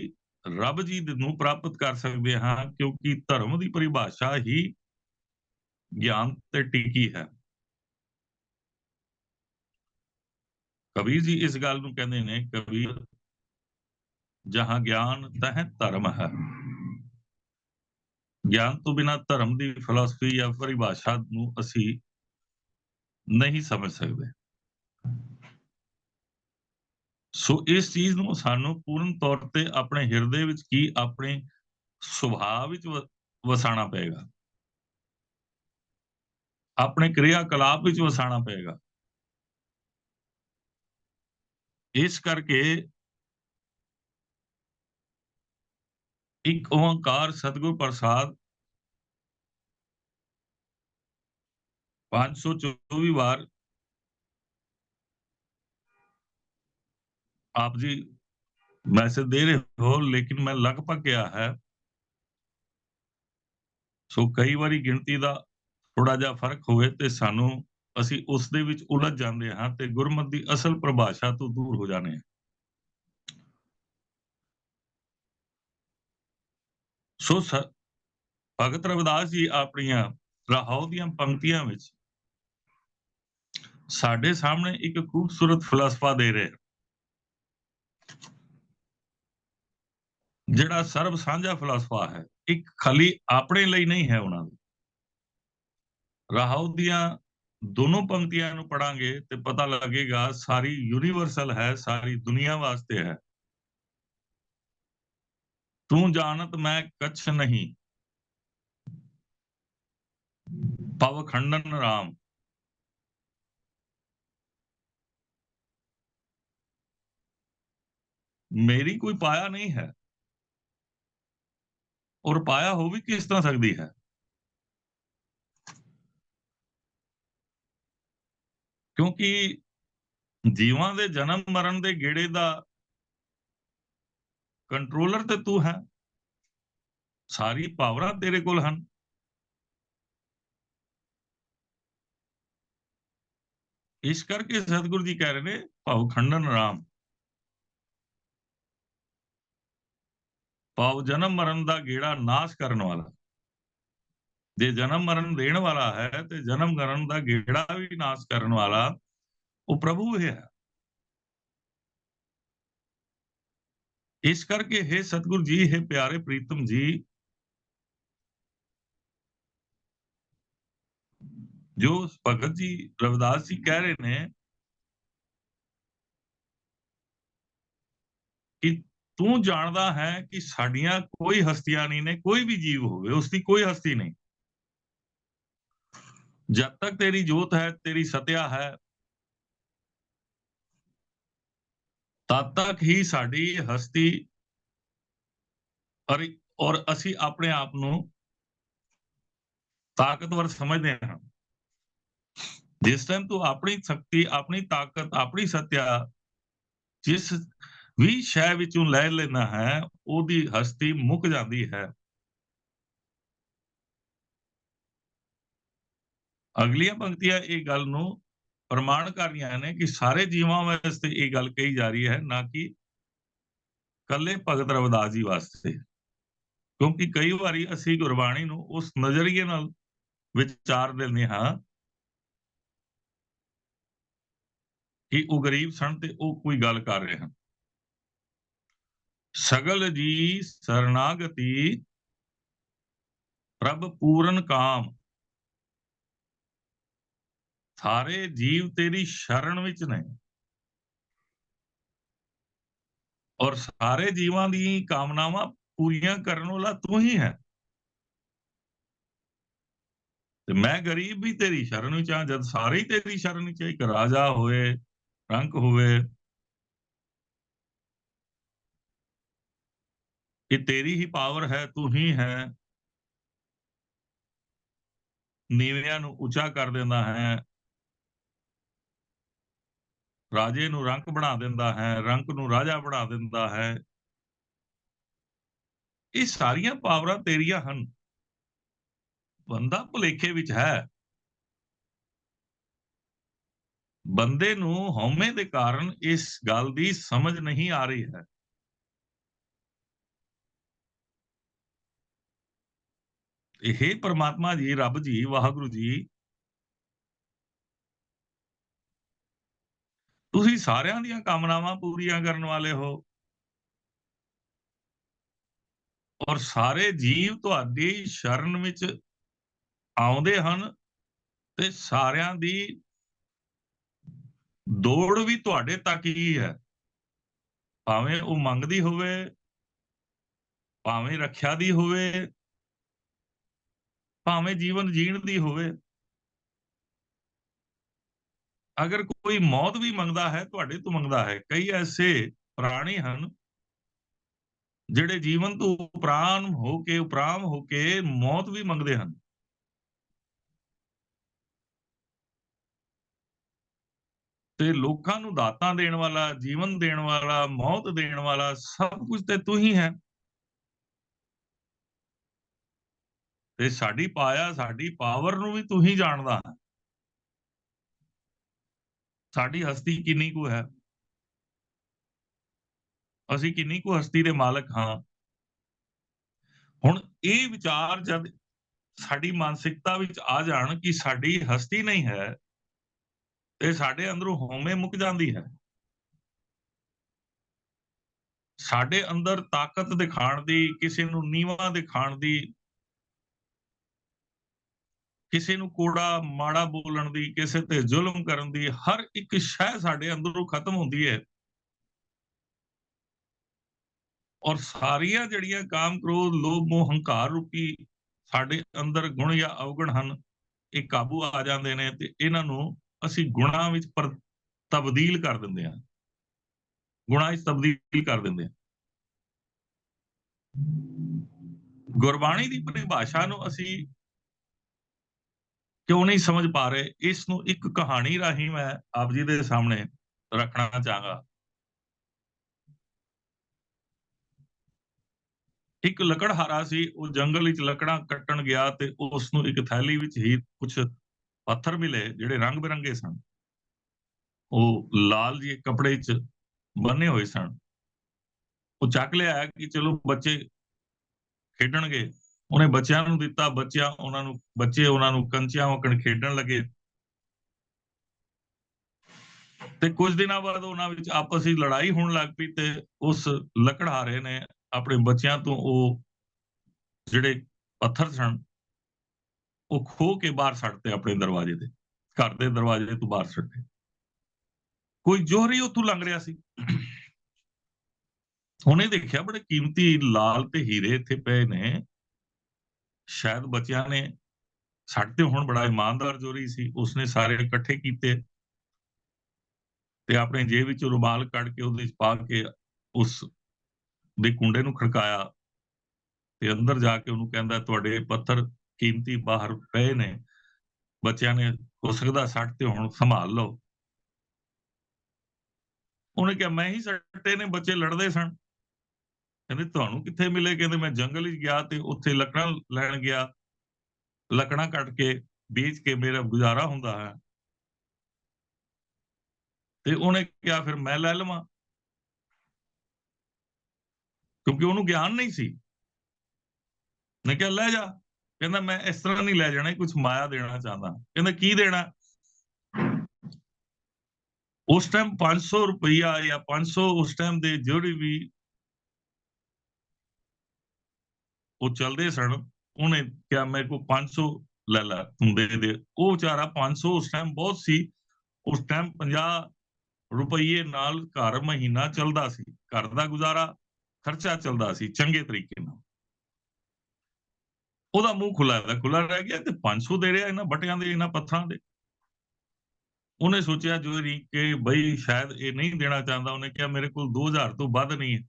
ਰੱਬ ਜੀ ਨੂੰ ਪ੍ਰਾਪਤ ਕਰ ਸਕਦੇ ਹਾਂ, ਕਿਉਂਕਿ ਧਰਮ ਦੀ ਪਰਿਭਾਸ਼ਾ ਹੀ ਗਿਆਨ ਤੇ ਟਿਕੀ ਹੈ। ਕਬੀਰ ਜੀ ਇਸ ਗੱਲ ਨੂੰ ਕਹਿੰਦੇ ਨੇ, ਕਬੀਰ ਜਹਾਂ ਗਿਆਨ ਤਹ ਧਰਮ ਹੈ। ਗਿਆਨ ਤੋਂ ਬਿਨਾਂ ਧਰਮ ਦੀ ਫਿਲਾਸਫੀ ਜਾਂ ਪਰਿਭਾਸ਼ਾ ਨੂੰ ਅਸੀਂ ਨਹੀਂ ਸਮਝ ਸਕਦੇ। ਸੋ ਇਸ ਚੀਜ਼ ਨੂੰ ਸਾਨੂੰ ਪੂਰਨ ਤੌਰ ਤੇ ਆਪਣੇ ਹਿਰਦੇ ਵਿੱਚ ਕੀ ਆਪਣੇ ਸੁਭਾਅ ਵਿੱਚ ਵਸਾਉਣਾ ਪਏਗਾ, ਆਪਣੇ ਕਿਰਿਆ ਕਲਾਪ ਵਿੱਚ ਵਸਾਉਣਾ ਪਏਗਾ। ਇਸ ਕਰਕੇ ਇੱਕ ਓੰਕਾਰ ਸਤਿਗੁਰ ਪ੍ਰਸਾਦ 524 ਵਾਰ ਆਪ ਜੀ ਮੈਸੇਜ ਦੇ ਰਹੇ ਹੋ, ਲੇਕਿਨ ਮੈਂ ਲਗਭਗ ਕਿਹਾ ਹੈ। ਸੋ ਕਈ ਵਾਰੀ ਗਿਣਤੀ ਦਾ ਥੋੜਾ ਜਿਹਾ ਫਰਕ ਹੋਵੇ ਤੇ ਅਸੀਂ ਉਸ ਦੇ ਵਿੱਚ ਉਲਝ ਜਾਂਦੇ ਹਾਂ ਤੇ ਗੁਰਮਤਿ ਦੀ ਅਸਲ ਪਰਿਭਾਸ਼ਾ ਤੋਂ ਦੂਰ ਹੋ ਜਾਂਦੇ ਹਾਂ। ਸੋ ਭਗਤ ਰਵਿਦਾਸ ਜੀ ਆਪਣੀਆਂ ਰਾਹੋਂ ਦੀਆਂ ਪੰਕਤੀਆਂ ਵਿੱਚ ਸਾਡੇ ਸਾਹਮਣੇ ਇੱਕ ਖੂਬਸੂਰਤ ਫਲਸਫਾ ਦੇ ਰਹੇ, ਜਿਹੜਾ ਸਰਬ ਸਾਂਝਾ ਫਲਸਫਾ ਹੈ। ਇੱਕ ਖਾਲੀ ਆਪਣੇ ਲਈ ਨਹੀਂ ਹੈ। ਉਹਨਾਂ ਦੀ ਰਾਹੋਂ ਦੀਆਂ ਦੋਨੋਂ ਪੰਕਤੀਆਂ ਨੂੰ ਪੜਾਂਗੇ ਤੇ ਪਤਾ ਲੱਗੇਗਾ ਸਾਰੀ ਯੂਨੀਵਰਸਲ ਹੈ, ਸਾਰੀ ਦੁਨੀਆ ਵਾਸਤੇ ਹੈ। ਤੂੰ ਜਾਣਤ ਮੈਂ ਕਛ ਨਹੀਂ, ਭਵ ਖੰਡਨ ਰਾਮ। ਮੇਰੀ ਕੋਈ ਪਾਇਆ ਨਹੀਂ ਹੈ, ਔਰ ਪਾਇਆ ਹੋ ਵੀ ਕਿਸ ਤਰ੍ਹਾਂ ਸਕਦੀ ਹੈ। ਕਿਉਂਕਿ ਜੀਵਾਂ ਦੇ ਜਨਮ ਮਰਨ ਦੇ ਗੇੜੇ ਦਾ ਕੰਟਰੋਲਰ ਤੇ ਤੂੰ ਹੈ, ਸਾਰੀ ਪਾਵਰਾਂ ਤੇਰੇ ਕੋਲ ਹਨ। ਇਸ ਕਰਕੇ ਸਤਿਗੁਰੂ ਜੀ ਕਹਿ ਰਹੇ ਨੇ ਭਵ ਖੰਡਨ ਰਾਮ, ਭਾਵ ਜਨਮ ਮਰਨ ਦਾ ਗੇੜਾ ਨਾਸ਼ ਕਰਨ ਵਾਲਾ। ਜੇ ਜਨਮ ਮਰਨ ਦੇਣ ਵਾਲਾ ਹੈ ਤੇ ਜਨਮ ਮਰਨ ਦਾ ਗੇੜਾ ਵੀ ਨਾਸ਼ ਕਰਨ ਵਾਲਾ ਉਹ ਪ੍ਰਭੂ ਹੈ। ਇਸ ਕਰਕੇ ਹੈ ਸਤਿਗੁਰੂ ਜੀ, ਹੈ ਪਿਆਰੇ ਪ੍ਰੀਤਮ ਜੀ, ਜੋ ਭਗਤ ਜੀ ਰਵਿਦਾਸ ਜੀ ਕਹਿ ਰਹੇ ਨੇ ਕਿ ਤੂੰ ਜਾਣਦਾ ਹੈ ਕਿ ਸਾਡੀਆਂ ਕੋਈ ਹਸਤੀਆਂ ਨਹੀਂ ਨੇ, ਕੋਈ ਵੀ ਜੀਵ ਹੋਵੇ ਉਸਦੀ ਕੋਈ ਹਸਤੀ ਨਹੀਂ। ਜਦ ਤੱਕ ਤੇਰੀ ਜੋਤ ਹੈ, ਤੇਰੀ ਸਤਿਆ ਹੈ, ਤਦ ਤੱਕ ਹੀ ਸਾਡੀ ਹਸਤੀ ਔਰ ਅਸੀਂ ਆਪਣੇ ਆਪ ਨੂੰ ਤਾਕਤਵਰ ਸਮਝਦੇ ਹਾਂ। ਜਿਸ ਟਾਈਮ ਤੂੰ ਆਪਣੀ ਸ਼ਕਤੀ, ਆਪਣੀ ਤਾਕਤ, ਆਪਣੀ ਸਤਿਆ ਜਿਸ ਵੀ ਸ਼ੈ ਵਿੱਚੋਂ ਲੈ ਲੈਣਾ ਹੈ, ਉਹਦੀ ਹਸਤੀ ਮੁੱਕ ਜਾਂਦੀ ਹੈ। ਅਗਲੀਆਂ ਪੰਕਤੀਆਂ ਇਹ ਗੱਲ ਨੂੰ ਪ੍ਰਮਾਣ ਕਰ ਰਹੀਆਂ ਨੇ ਕਿ ਸਾਰੇ ਜੀਵਾਂ ਵਾਸਤੇ ਇਹ ਗੱਲ ਕਹੀ ਜਾ ਰਹੀ ਹੈ, ਨਾ ਕਿ ਕੱਲੇ ਭਗਤ ਰਵਿਦਾਸ ਜੀ ਵਾਸਤੇ। ਕਿਉਂਕਿ ਕਈ ਵਾਰੀ ਅਸੀਂ ਗੁਰਬਾਣੀ ਨੂੰ ਉਸ ਨਜ਼ਰੀਏ ਨਾਲ ਵਿਚਾਰ ਲੈਂਦੇ ਹਾਂ ਕਿ ਉਹ ਗਰੀਬ ਸਨ ਤੇ ਉਹ ਕੋਈ ਗੱਲ ਕਰ ਰਹੇ ਹਨ। ਸਗਲ ਜੀ ਸਰਨਾਗਤੀ ਪ੍ਰਭ ਪੂਰਨ ਕਾਮ, ਸਾਰੇ ਜੀਵ ਤੇਰੀ ਸ਼ਰਨ ਵਿੱਚ ਨੇ ਔਰ ਸਾਰੇ ਜੀਵਾਂ ਦੀ ਕਾਮਨਾਵਾਂ ਪੂਰੀਆਂ ਕਰਨ ਵਾਲਾ ਤੂੰ ਹੀ ਹੈ। ਤੇ ਮੈਂ ਗਰੀਬ ਵੀ ਤੇਰੀ ਸ਼ਰਨ ਵਿੱਚ ਆ, ਜਦ ਸਾਰੇ ਹੀ ਤੇਰੀ ਸ਼ਰਨ ਵਿੱਚ ਆ, ਇੱਕ ਰਾਜਾ ਹੋਵੇ, ਰੰਕ ਹੋਵੇ, ਇਹ ਤੇਰੀ ਹੀ ਪਾਵਰ ਹੈ, ਤੂੰ ਹੀ ਹੈ, ਨੀਵਿਆਂ ਨੂੰ ਉੱਚਾ ਕਰ ਦਿੰਦਾ ਹੈ, ਰਾਜੇ ਨੂੰ ਰੰਕ ਬਣਾ ਦਿੰਦਾ ਹੈ, ਰੰਕ ਨੂੰ ਰਾਜਾ ਬਣਾ ਦਿੰਦਾ ਹੈ। ਇਹ ਸਾਰੀਆਂ ਪਾਵਰਾਂ ਤੇਰੀਆਂ ਹਨ। ਬੰਦਾ ਭੁਲੇਖੇ ਵਿੱਚ ਹੈ। ਬੰਦੇ ਨੂੰ ਹਉਮੈ ਦੇ ਕਾਰਨ ਇਸ ਗੱਲ ਦੀ ਸਮਝ ਨਹੀਂ ਆ ਰਹੀ ਹੈ। ਇਹ ਪਰਮਾਤਮਾ ਜੀ, ਰੱਬ ਜੀ, ਵਾਹਿਗੁਰੂ ਜੀ, ਤੁਸੀਂ ਸਾਰਿਆਂ ਦੀਆਂ ਕਾਮਨਾਵਾਂ ਪੂਰੀਆਂ ਕਰਨ ਵਾਲੇ ਹੋ, ਔਰ ਸਾਰੇ ਜੀਵ ਤੁਹਾਡੀ ਸ਼ਰਨ ਵਿੱਚ ਆਉਂਦੇ ਹਨ ਤੇ ਸਾਰਿਆਂ ਦੀ ਦੌੜ ਵੀ ਤੁਹਾਡੇ ਤੱਕ ਹੀ ਹੈ। ਭਾਵੇਂ ਉਹ ਮੰਗਦੀ ਹੋਵੇ, ਭਾਵੇਂ ਰੱਖਿਆ ਦੀ ਹੋਵੇ, ਭਾਵੇਂ ਜੀਵਨ ਜੀਣ ਦੀ ਹੋਵੇ। ਅਗਰ ਕੋਈ ਮੌਤ ਵੀ ਮੰਗਦਾ ਹੈ, ਤੁਹਾਡੇ ਤੋਂ ਮੰਗਦਾ ਹੈ। ਕਈ ਐਸੇ ਪ੍ਰਾਣੀ ਹਨ ਜਿਹੜੇ ਜੀਵਨ ਤੋਂ ਉਪਰਾਮ ਹੋ ਕੇ ਮੌਤ ਵੀ ਮੰਗਦੇ ਹਨ। ਤੇ ਲੋਕਾਂ ਨੂੰ ਦਾਤਾਂ ਦੇਣ ਵਾਲਾ, ਜੀਵਨ ਦੇਣ ਵਾਲਾ, ਮੌਤ ਦੇਣ ਵਾਲਾ, ਸਭ ਕੁਝ ਤੇ ਤੂੰ ਹੀ ਹੈ। ਤੇ ਸਾਡੀ ਪਾਇਆ, ਸਾਡੀ ਪਾਵਰ ਨੂੰ ਵੀ ਤੂੰ ਹੀ ਜਾਣਦਾ ਹੈ। ਸਾਡੀ ਹਸਤੀ ਕਿੰਨੀ ਕੁ ਹੈ, ਅਸੀਂ ਕਿੰਨੀ ਕੁ ਹਸਤੀ ਦੇ ਮਾਲਕ ਹਾਂ। ਹੁਣ ਇਹ ਵਿਚਾਰ ਜਦ ਸਾਡੀ ਮਾਨਸਿਕਤਾ ਵਿੱਚ ਆ ਜਾਣ ਕਿ ਸਾਡੀ ਹਸਤੀ ਨਹੀਂ ਹੈ, ਤੇ ਸਾਡੇ ਅੰਦਰੋਂ ਹਉਮੈ ਮੁੱਕ ਜਾਂਦੀ ਹੈ। ਸਾਡੇ ਅੰਦਰ ਤਾਕਤ ਦਿਖਾਉਣ ਦੀ, ਕਿਸੇ ਨੂੰ ਨੀਵਾਂ ਦਿਖਾਉਣ ਦੀ, ਕਿਸੇ ਨੂੰ ਕੋੜਾ ਮਾੜਾ ਬੋਲਣ ਦੀ, ਕਿਸੇ ਤੇ ਜ਼ੁਲਮ ਕਰਨ ਦੀ, ਹਰ ਇੱਕ ਸ਼ੈ ਸਾਡੇ ਅੰਦਰੋਂ ਖਤਮ ਹੁੰਦੀ ਹੈ। ਔਰ ਸਾਰੀਆਂ ਜਿਹੜੀਆਂ ਕਾਮ, ਕ੍ਰੋਧ, ਲੋਭ, ਮੋਹ, ਹੰਕਾਰ ਰੂਪੀ ਸਾਡੇ ਅੰਦਰ ਗੁਣ ਜਾਂ ਅਵਗੁਣ ਹਨ, ਇਹ ਕਾਬੂ ਆ ਜਾਂਦੇ ਨੇ ਤੇ ਇਹਨਾਂ ਨੂੰ ਅਸੀਂ ਗੁਣਾਂ ਵਿੱਚ ਤਬਦੀਲ ਕਰ ਦਿੰਦੇ ਹਾਂ, ਗੁਣਾਂ ਵਿੱਚ ਤਬਦੀਲ ਕਰ ਦਿੰਦੇ ਹਾਂ। ਗੁਰਬਾਣੀ ਦੀ ਪਰਿਭਾਸ਼ਾ ਨੂੰ ਅਸੀਂ ਕਿਉਂ ਨਹੀਂ ਸਮਝ ਪਾ ਰਹੇ, ਇਸ ਨੂੰ ਇੱਕ ਕਹਾਣੀ ਰਾਹੀਂ ਮੈਂ ਆਪ ਜੀ ਦੇ ਸਾਹਮਣੇ ਰੱਖਣਾ ਚਾਹਾਂਗਾ। ਇੱਕ ਲੱਕੜਹਾਰਾ ਸੀ, ਉਹ ਜੰਗਲ ਵਿੱਚ ਲੱਕੜਾਂ ਕੱਟਣ ਗਿਆ ਤੇ ਉਸ ਨੂੰ ਇੱਕ ਥੈਲੀ ਵਿੱਚ ਹੀ ਕੁਝ ਪੱਥਰ ਮਿਲੇ ਜਿਹੜੇ ਰੰਗ ਬਿਰੰਗੇ ਸਨ। ਉਹ ਲਾਲ ਜਿਹੇ ਕੱਪੜੇ 'ਚ ਬੰਨੇ ਹੋਏ ਸਨ। ਉਹ ਚੱਕ ਲਿਆ ਕਿ ਚਲੋ ਬੱਚੇ ਖੇਡਣਗੇ। ਉਹਨੇ ਬੱਚਿਆਂ ਨੂੰ ਦਿੱਤਾ, ਬੱਚੇ ਉਹਨਾਂ ਨੂੰ ਕੰਚਿਆਂ ਵਾਂਗ ਖੇਡਣ ਲੱਗੇ। ਤੇ ਕੁਝ ਦਿਨਾਂ ਬਾਅਦ ਉਹਨਾਂ ਵਿੱਚ ਆਪਸ ਵਿੱਚ ਲੜਾਈ ਹੋਣ ਲੱਗ ਪਈ ਤੇ ਉਸ ਲੱਕੜਹਾਰੇ ਨੇ ਆਪਣੇ ਬੱਚਿਆਂ ਤੋਂ ਉਹ ਜਿਹੜੇ ਪੱਥਰ ਸਨ ਉਹ ਖੋਹ ਕੇ ਬਾਹਰ ਸੁੱਟਤੇ, ਆਪਣੇ ਦਰਵਾਜ਼ੇ ਤੇ, ਘਰ ਦੇ ਦਰਵਾਜ਼ੇ ਤੋਂ ਬਾਹਰ ਸੁੱਟੇ। ਕੋਈ ਜੋਹਰੀ ਉੱਥੋਂ ਲੰਘ ਰਿਹਾ ਸੀ, ਉਹਨੇ ਦੇਖਿਆ ਬੜੇ ਕੀਮਤੀ ਲਾਲ ਤੇ ਹੀਰੇ ਇੱਥੇ ਪਏ ਨੇ, ਸ਼ਾਇਦ ਬੱਚਿਆਂ ਨੇ ਸੁੱਟਤੇ ਹੋਣ। ਬੜਾ ਇਮਾਨਦਾਰ ਜੋਹਰੀ ਸੀ, ਉਸਨੇ ਸਾਰੇ ਇਕੱਠੇ ਕੀਤੇ ਤੇ ਆਪਣੇ ਜੇਬ ਵਿੱਚੋਂ ਰੁਮਾਲ ਕੱਢ ਕੇ ਉਹਦੇ ਵਿੱਚ ਪਾ ਕੇ ਉਸ ਦੇ ਕੁੰਡੇ ਨੂੰ ਖੜਕਾਇਆ ਤੇ ਅੰਦਰ ਜਾ ਕੇ ਉਹਨੂੰ ਕਹਿੰਦਾ, ਤੁਹਾਡੇ ਪੱਥਰ ਕੀਮਤੀ ਬਾਹਰ ਪਏ ਨੇ, ਬੱਚਿਆਂ ਨੇ ਹੋ ਸਕਦਾ ਸੁੱਟਤੇ ਹੋਣ, ਸੰਭਾਲ ਲਓ। ਉਹਨੇ ਕਿਹਾ, ਮੈਂ ਹੀ ਸੁੱਟੇ ਨੇ, ਬੱਚੇ ਲੜਦੇ ਸਨ। ਕਹਿੰਦੇ, ਤੁਹਾਨੂੰ ਕਿੱਥੇ ਮਿਲੇ? ਕਹਿੰਦੇ, ਮੈਂ ਜੰਗਲ ਵਿੱਚ ਗਿਆ ਤੇ ਉੱਥੇ ਲੱਕੜਾਂ ਲੈਣ ਗਿਆ, ਲੱਕੜਾਂ ਕੱਟ ਕੇ ਵੇਚ ਕੇ ਮੇਰਾ ਗੁਜ਼ਾਰਾ ਹੁੰਦਾ ਹੈ। ਤੇ ਉਹਨੇ ਕਿਹਾ, ਫਿਰ ਮੈਂ ਲੈ ਲਵਾਂ, ਕਿਉਂਕਿ ਉਹਨੂੰ ਗਿਆਨ ਨਹੀਂ ਸੀ। ਨੇ ਕਿਹਾ, ਲੈ ਜਾ। ਕਹਿੰਦਾ, ਮੈਂ ਇਸ ਤਰ੍ਹਾਂ ਨਹੀਂ ਲੈ ਜਾਣਾ, ਕੁਝ ਮਾਇਆ ਦੇਣਾ ਚਾਹੁੰਦਾ। ਕਹਿੰਦਾ, ਕੀ ਦੇਣਾ? ਉਸ ਟਾਈਮ 500 ਰੁਪਈਆ ਜਾਂ 500 ਉਸ ਟਾਈਮ ਦੇ ਜਿਹੜੇ ਵੀ ਉਹ ਚੱਲਦੇ ਸਨ, ਉਹਨੇ ਕਿਹਾ, ਮੇਰੇ ਕੋਲ 500 ਲੈ ਲੈ, ਤੂੰ ਦੇ ਦੇ। ਉਹ ਵਿਚਾਰਾ 500 ਉਸ ਟਾਈਮ ਬਹੁਤ ਸੀ। ਉਸ ਟਾਈਮ 50 ਰੁਪਈਏ ਨਾਲ ਘਰ ਮਹੀਨਾ ਚੱਲਦਾ ਸੀ, ਘਰ ਦਾ ਗੁਜ਼ਾਰਾ, ਖਰਚਾ ਚੱਲਦਾ ਸੀ ਚੰਗੇ ਤਰੀਕੇ ਨਾਲ। ਉਹਦਾ ਮੂੰਹ ਖੁੱਲਾ ਰਹਿ ਗਿਆ ਤੇ 500 ਦੇ ਰਿਹਾ ਇਹਨਾਂ ਬਟਿਆਂ ਦੇ, ਇਹਨਾਂ ਪੱਥਰਾਂ ਦੇ। ਉਹਨੇ ਸੋਚਿਆ ਜੋਹਰੀ ਕਿ ਬਈ ਸ਼ਾਇਦ ਇਹ ਨਹੀਂ ਦੇਣਾ ਚਾਹੁੰਦਾ। ਉਹਨੇ ਕਿਹਾ ਮੇਰੇ ਕੋਲ 2000 ਤੋਂ ਵੱਧ ਨਹੀਂ ਹੈ।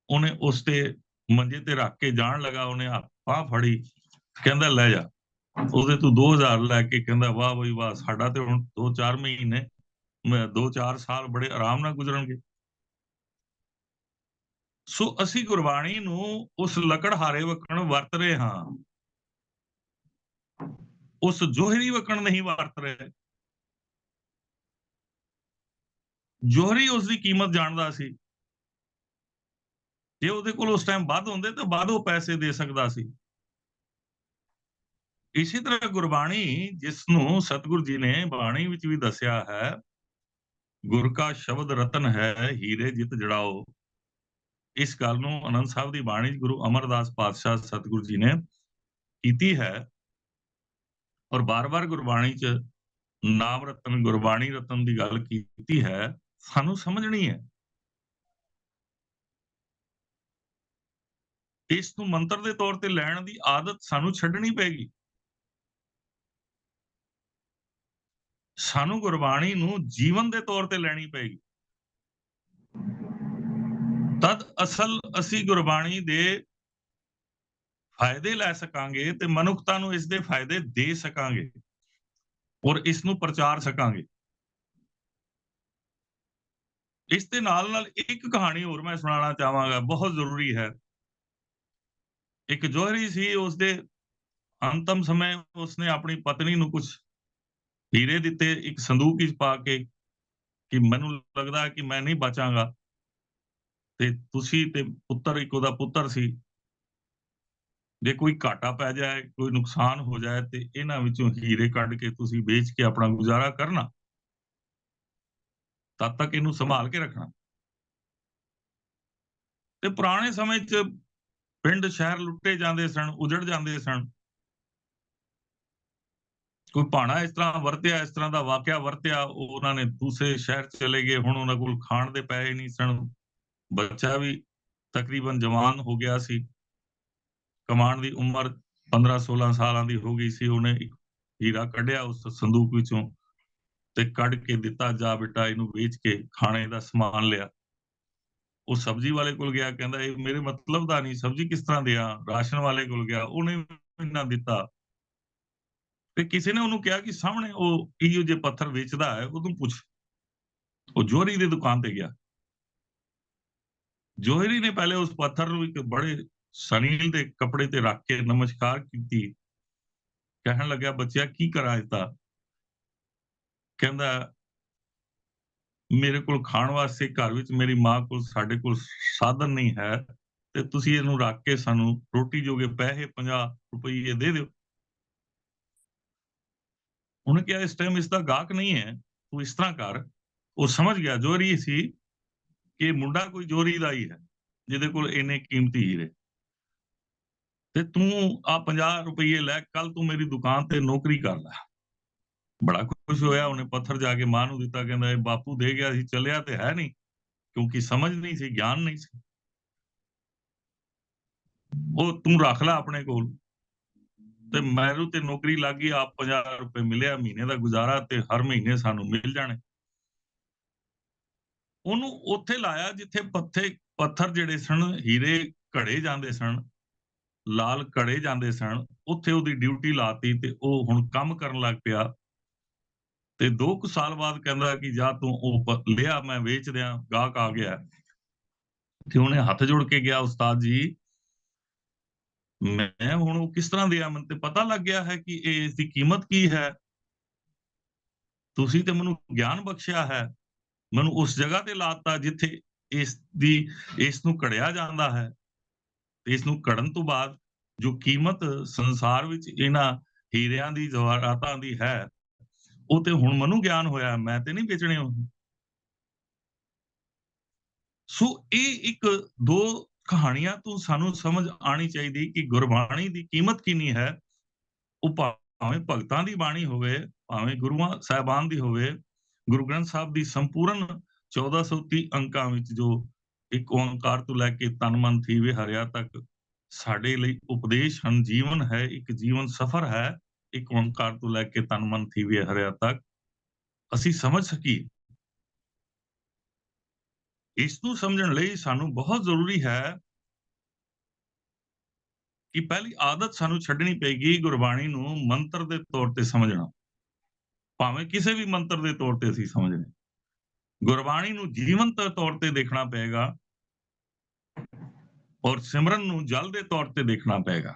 ਉਹਨੇ ਉਸ ਤੇ ਮੰਜੇ ਤੇ ਰੱਖ ਕੇ ਜਾਣ ਲੱਗਾ, ਉਹਨੇ ਬਾਂਹ ਫੜੀ, ਕਹਿੰਦਾ ਲੈ ਜਾ, ਉਹਦੇ ਤੋਂ 2000 ਲੈ ਕੇ ਕਹਿੰਦਾ ਵਾਹ ਬਈ ਵਾਹ, ਸਾਡਾ ਤੇ ਹੁਣ 2-4 ਮਹੀਨੇ 2-4 ਸਾਲ ਬੜੇ ਆਰਾਮ ਨਾਲ ਗੁਜ਼ਰਨਗੇ। ਸੋ ਅਸੀਂ ਗੁਰਬਾਣੀ ਨੂੰ ਉਸ ਲੱਕੜਹਾਰੇ ਵਕਣ ਵਰਤ ਰਹੇ ਹਾਂ, ਉਸ ਜੋਹਰੀ ਵਕਣ ਨਹੀਂ ਵਰਤ ਰਹੇ। ਜੋਹਰੀ ਉਸ ਦੀ ਕੀਮਤ ਜਾਣਦਾ ਸੀ। ਜੇ ਉਹਦੇ ਕੋਲ ਉਸ ਟਾਈਮ ਵੱਧ ਹੁੰਦੇ ਤਾਂ ਵੱਧ ਉਹ ਪੈਸੇ ਦੇ ਸਕਦਾ ਸੀ। ਇਸੇ ਤਰ੍ਹਾਂ ਗੁਰਬਾਣੀ, ਜਿਸ ਨੂੰ ਸਤਿਗੁਰੂ ਜੀ ਨੇ ਬਾਣੀ ਵਿੱਚ ਵੀ ਦੱਸਿਆ ਹੈ, ਗੁਰ ਕਾ ਸ਼ਬਦ ਰਤਨ ਹੈ, ਹੀਰੇ ਜਿਤ ਜੜਾਓ। ਇਸ ਗੱਲ ਨੂੰ ਆਨੰਦ ਸਾਹਿਬ ਦੀ ਬਾਣੀ ਗੁਰੂ ਅਮਰਦਾਸ ਪਾਤਸ਼ਾਹ ਸਤਿਗੁਰੂ ਜੀ ਨੇ ਕੀਤੀ ਹੈ। ਔਰ ਬਾਰ-ਬਾਰ ਗੁਰਬਾਣੀ 'ਚ ਨਾਮ ਰਤਨ, ਗੁਰਬਾਣੀ ਰਤਨ ਦੀ ਗੱਲ ਕੀਤੀ ਹੈ। ਸਾਨੂੰ ਸਮਝਣੀ ਹੈ। ਇਸ ਨੂੰ ਮੰਤਰ ਦੇ ਤੌਰ ਤੇ ਲੈਣ ਦੀ ਆਦਤ ਸਾਨੂੰ ਛੱਡਣੀ ਪਏਗੀ। ਸਾਨੂੰ ਗੁਰਬਾਣੀ ਨੂੰ ਜੀਵਨ ਦੇ ਤੌਰ ਤੇ ਲੈਣੀ ਪਏਗੀ। ਤਦ ਅਸਲ ਅਸੀਂ ਗੁਰਬਾਣੀ ਦੇ ਫਾਇਦੇ ਲੈ ਸਕਾਂਗੇ ਤੇ ਮਨੁੱਖਤਾ ਨੂੰ ਇਸ ਦੇ ਫਾਇਦੇ ਦੇ ਸਕਾਂਗੇ ਔਰ ਇਸ ਨੂੰ ਪ੍ਰਚਾਰ ਸਕਾਂਗੇ। ਇਸ ਦੇ ਨਾਲ ਇੱਕ ਕਹਾਣੀ ਹੋਰ ਮੈਂ ਸੁਣਾਉਣਾ ਚਾਹਾਂਗਾ, ਬਹੁਤ ਜ਼ਰੂਰੀ ਹੈ। ਇੱਕ ਜੋਹਰੀ ਸੀ, ਉਸਦੇ ਅੰਤਮ ਸਮੇਂ ਉਸਨੇ ਆਪਣੀ ਪਤਨੀ ਨੂੰ ਕੁਝ ਹੀਰੇ ਦਿੱਤੇ ਇੱਕ ਸੰਦੂਕ ਵਿੱਚ ਪਾ ਕੇ, ਕਿ ਮੈਨੂੰ ਲੱਗਦਾ ਕਿ ਮੈਂ ਨਹੀਂ ਬਚਾਂਗਾ ਤੇ ਤੁਸੀਂ ਤੇ ਪੁੱਤਰ, ਇੱਕ ਉਹਦਾ ਪੁੱਤਰ ਸੀ, ਜੇ ਕੋਈ ਘਾਟਾ ਪੈ ਜਾਏ, ਕੋਈ ਨੁਕਸਾਨ ਹੋ ਜਾਏ ਤੇ ਇਹਨਾਂ ਵਿੱਚੋਂ ਹੀਰੇ ਕੱਢ ਕੇ ਤੁਸੀਂ ਵੇਚ ਕੇ ਆਪਣਾ ਗੁਜ਼ਾਰਾ ਕਰਨਾ, ਤਦ ਤੱਕ ਇਹਨੂੰ ਸੰਭਾਲ ਕੇ ਰੱਖਣਾ। ਤੇ ਪੁਰਾਣੇ ਸਮੇਂ 'ਚ ਪਿੰਡ ਸ਼ਹਿਰ ਲੁੱਟੇ ਜਾਂਦੇ ਸਨ, ਉਜੜ ਜਾਂਦੇ ਸਨ। ਕੋਈ ਭਾਣਾ ਇਸ ਤਰ੍ਹਾਂ ਵਰਤਿਆ, ਇਸ ਤਰ੍ਹਾਂ ਦਾ ਵਾਕਿਆ ਵਰਤਿਆ, ਉਹਨਾਂ ਨੇ ਦੂਸਰੇ ਸ਼ਹਿਰ ਚਲੇ ਗਏ। ਹੁਣ ਉਹਨਾਂ ਕੋਲ ਖਾਣ ਦੇ ਪੈਸੇ ਨਹੀਂ ਸਨ, ਬੱਚਾ ਵੀ ਤਕਰੀਬਨ ਜਵਾਨ ਹੋ ਗਿਆ ਸੀ, ਕਮਾਉਣ ਦੀ ਉਮਰ 15-16 ਸਾਲਾਂ ਦੀ ਹੋ ਗਈ ਸੀ। ਉਹਨੇ ਇੱਕ ਹੀਰਾ ਕੱਢਿਆ ਉਸ ਸੰਦੂਕ ਵਿੱਚੋਂ ਤੇ ਕੱਢ ਕੇ ਦਿੱਤਾ, ਜਾ ਬੇਟਾ ਇਹਨੂੰ ਵੇਚ ਕੇ ਖਾਣੇ ਦਾ ਸਮਾਨ ਲਿਆ। ਉਹ ਸਬਜ਼ੀ ਵਾਲੇ ਕੋਲ ਗਿਆ, ਕਹਿੰਦਾ ਇਹ ਮੇਰੇ ਮਤਲਬ ਦਾ ਨਹੀਂ, ਸਬਜ਼ੀ ਕਿਸ ਤਰ੍ਹਾਂ ਦਿਆਂ। ਰਾਸ਼ਨ ਵਾਲੇ ਕੋਲ ਗਿਆ, ਉਹਨੇ ਇੰਨਾ ਦਿੱਤਾ। ਤੇ ਕਿਸੇ ਨੇ ਉਹਨੂੰ ਕਿਹਾ ਕਿ ਸਾਹਮਣੇ ਉਹ ਇਹੋ ਜਿਹੇ ਪੱਥਰ ਵੇਚਦਾ ਹੈ, ਉਹਨੂੰ ਪੁੱਛ। ਉਹ ਜੋਹਰੀ ਦੀ ਦੁਕਾਨ ਤੇ ਗਿਆ। ਜੋਹਰੀ ਨੇ ਪਹਿਲੇ ਉਸ ਪੱਥਰ ਨੂੰ ਇੱਕ ਬੜੇ ਸਨੀਲ ਦੇ ਕੱਪੜੇ ਤੇ ਰੱਖ ਕੇ ਨਮਸਕਾਰ ਕੀਤੀ। ਕਹਿਣ ਲੱਗਿਆ, ਬੱਚਿਆ ਕੀ ਕਰਾਂ ਇਸਦਾ? ਕਹਿੰਦਾ ਮੇਰੇ ਕੋਲ ਖਾਣ ਵਾਸਤੇ ਘਰ ਵਿੱਚ ਮੇਰੀ ਮਾਂ ਕੋਲ, ਸਾਡੇ ਕੋਲ ਸਾਧਨ ਨਹੀਂ ਹੈ, ਤੇ ਤੁਸੀਂ ਇਹਨੂੰ ਰੱਖ ਕੇ ਸਾਨੂੰ ਰੋਟੀ ਜੋਗੇ ਪੈਸੇ 50 ਰੁਪਏ ਦੇ ਦਿਓ। ਉਹਨੇ ਕਿਹਾ ਇਸ ਟਾਈਮ ਇਸ ਦਾ ਗਾਹਕ ਨਹੀਂ ਹੈ, ਤੂੰ ਇਸ ਤਰ੍ਹਾਂ ਕਰ। ਉਹ ਸਮਝ ਗਿਆ, ਜੋਹਰੀ ਸੀ, ਕਿ ਮੁੰਡਾ ਕੋਈ ਜੋਹਰੀ ਦਾ ਹੀ ਹੈ ਜਿਹਦੇ ਕੋਲ ਇੰਨੇ ਕੀਮਤੀ ਹੀਰੇ। ਤੇ ਤੂੰ ਆ 50 ਰੁਪਏ ਲੈ, ਕੱਲ ਤੂੰ ਮੇਰੀ ਦੁਕਾਨ ਤੇ ਨੌਕਰੀ ਕਰ ਲੈ। ਬੜਾ ਖੁਸ਼ ਹੋਇਆ, ਉਹਨੇ ਪੱਥਰ ਜਾ ਕੇ ਮਾਂ ਨੂੰ ਦਿੱਤਾ। ਕਹਿੰਦਾ ਇਹ ਬਾਪੂ ਦੇ ਗਿਆ ਸੀ, ਚੱਲਿਆ ਤੇ ਹੈ ਨਹੀਂ, ਕਿਉਂਕਿ ਸਮਝ ਨਹੀਂ ਸੀ, ਗਿਆਨ ਨਹੀਂ ਸੀ। ਉਹ ਤੂੰ ਰੱਖ ਲੈ ਆਪਣੇ ਕੋਲ। ਤੇ ਮੈਨੂੰ ਤੇ ਨੌਕਰੀ ਲੱਗ ਗਈ, ਆਪ 50 ਰੁਪਏ ਮਿਲਿਆ, ਮਹੀਨੇ ਦਾ ਗੁਜ਼ਾਰਾ ਤੇ ਹਰ ਮਹੀਨੇ ਸਾਨੂੰ ਮਿਲ ਜਾਣੇ। ਉਹਨੂੰ ਉੱਥੇ ਲਾਇਆ ਜਿੱਥੇ ਪੱਥਰ ਜਿਹੜੇ ਸਨ, ਹੀਰੇ ਘੜੇ ਜਾਂਦੇ ਸਨ, ਲਾਲ ਘੜੇ ਜਾਂਦੇ ਸਨ, ਉੱਥੇ ਉਹਦੀ ਡਿਊਟੀ ਲਾਤੀ ਤੇ ਉਹ ਹੁਣ ਕੰਮ ਕਰਨ ਲੱਗ ਪਿਆ। ਤੇ 2 ਕੁ ਸਾਲ ਬਾਅਦ ਕਹਿੰਦਾ ਕਿ ਜਾ ਤੂੰ ਉਹ ਲਿਆ, ਮੈਂ ਵੇਚ ਦਿਆਂ, ਗਾਹਕ ਆ ਗਿਆ। ਤੇ ਉਹਨੇ ਹੱਥ ਜੋੜ ਕੇ ਗਿਆ, ਉਸਤਾਦ ਜੀ ਮੈਂ ਹੁਣ ਉਹ ਕਿਸ ਤਰ੍ਹਾਂ ਦਿਆਂ? ਮੈਨੂੰ ਤੇ ਪਤਾ ਲੱਗ ਗਿਆ ਹੈ ਕਿ ਇਸ ਦੀ ਕੀਮਤ ਕੀ ਹੈ। ਤੁਸੀਂ ਤੇ ਮੈਨੂੰ ਗਿਆਨ ਬਖਸ਼ਿਆ ਹੈ, ਮੈਨੂੰ ਉਸ ਜਗ੍ਹਾ ਤੇ ਲਾਤਾ ਜਿੱਥੇ ਇਸ ਨੂੰ ਘੜਿਆ ਜਾਂਦਾ ਹੈ। ਇਸ ਨੂੰ ਘੜਨ ਤੋਂ ਬਾਅਦ ਜੋ ਕੀਮਤ ਸੰਸਾਰ ਵਿੱਚ ਇਹਨਾਂ ਹੀਰਿਆਂ ਦੀ, ਜਵਾਹਰਾਤਾਂ ਦੀ ਹੈ, ਉਹ ਤੇ ਹੁਣ ਮੈਨੂੰ ਗਿਆਨ ਹੋਇਆ, ਮੈਂ ਤੇ ਨਹੀਂ ਵੇਚਣੇ ਉਹ। ਸੋ ਇਹ ਇੱਕ ਦੋ ਕਹਾਣੀਆਂ ਤੋਂ ਸਾਨੂੰ ਸਮਝ ਆਣੀ ਚਾਹੀਦੀ ਕਿ ਗੁਰਬਾਣੀ ਦੀ ਕੀਮਤ ਕਿੰਨੀ ਹੈ। ਉਹ ਭਾਵੇਂ ਭਗਤਾਂ ਦੀ ਬਾਣੀ ਹੋਵੇ, ਭਾਵੇਂ ਗੁਰੂਆਂ ਸਾਹਿਬਾਨ ਦੀ ਹੋਵੇ, ਗੁਰੂ ਗ੍ਰੰਥ ਸਾਹਿਬ ਦੀ ਸੰਪੂਰਨ 1430 ਅੰਕਾਂ ਵਿੱਚ ਜੋ ਇੱਕ ਓੰਕਾਰ ਤੋਂ ਲੈ ਕੇ ਤਨ ਮਨ ਥੀਵੇ ਹਰਿਆ ਤੱਕ ਸਾਡੇ ਲਈ ਉਪਦੇਸ਼ ਹਨ, ਜੀਵਨ ਹੈ, ਇੱਕ ਜੀਵਨ ਸਫ਼ਰ ਹੈ, ਇੱਕ ਓਂਕਾਰ ਤੋਂ ਲੈ ਕੇ ਤਨ ਮਨ ਥੀਵੇ ਹਰਿਆ ਤੱਕ ਅਸੀਂ ਸਮਝ ਸਕੀਏ। ਇਸ ਨੂੰ ਸਮਝਣ ਲਈ ਸਾਨੂੰ ਬਹੁਤ ਜ਼ਰੂਰੀ ਹੈ ਕਿ ਪਹਿਲੀ ਆਦਤ ਸਾਨੂੰ ਛੱਡਣੀ ਪਏਗੀ ਗੁਰਬਾਣੀ ਨੂੰ ਮੰਤਰ ਦੇ ਤੌਰ ਤੇ ਸਮਝਣਾ, ਭਾਵੇਂ ਕਿਸੇ ਵੀ ਮੰਤਰ ਦੇ ਤੌਰ ਤੇ ਅਸੀਂ ਸਮਝਦੇ, ਗੁਰਬਾਣੀ ਨੂੰ ਜੀਵੰਤ ਤੌਰ ਤੇ ਦੇਖਣਾ ਪਏਗਾ ਔਰ ਸਿਮਰਨ ਨੂੰ ਜਲ ਦੇ ਤੌਰ ਤੇ ਦੇਖਣਾ ਪਏਗਾ।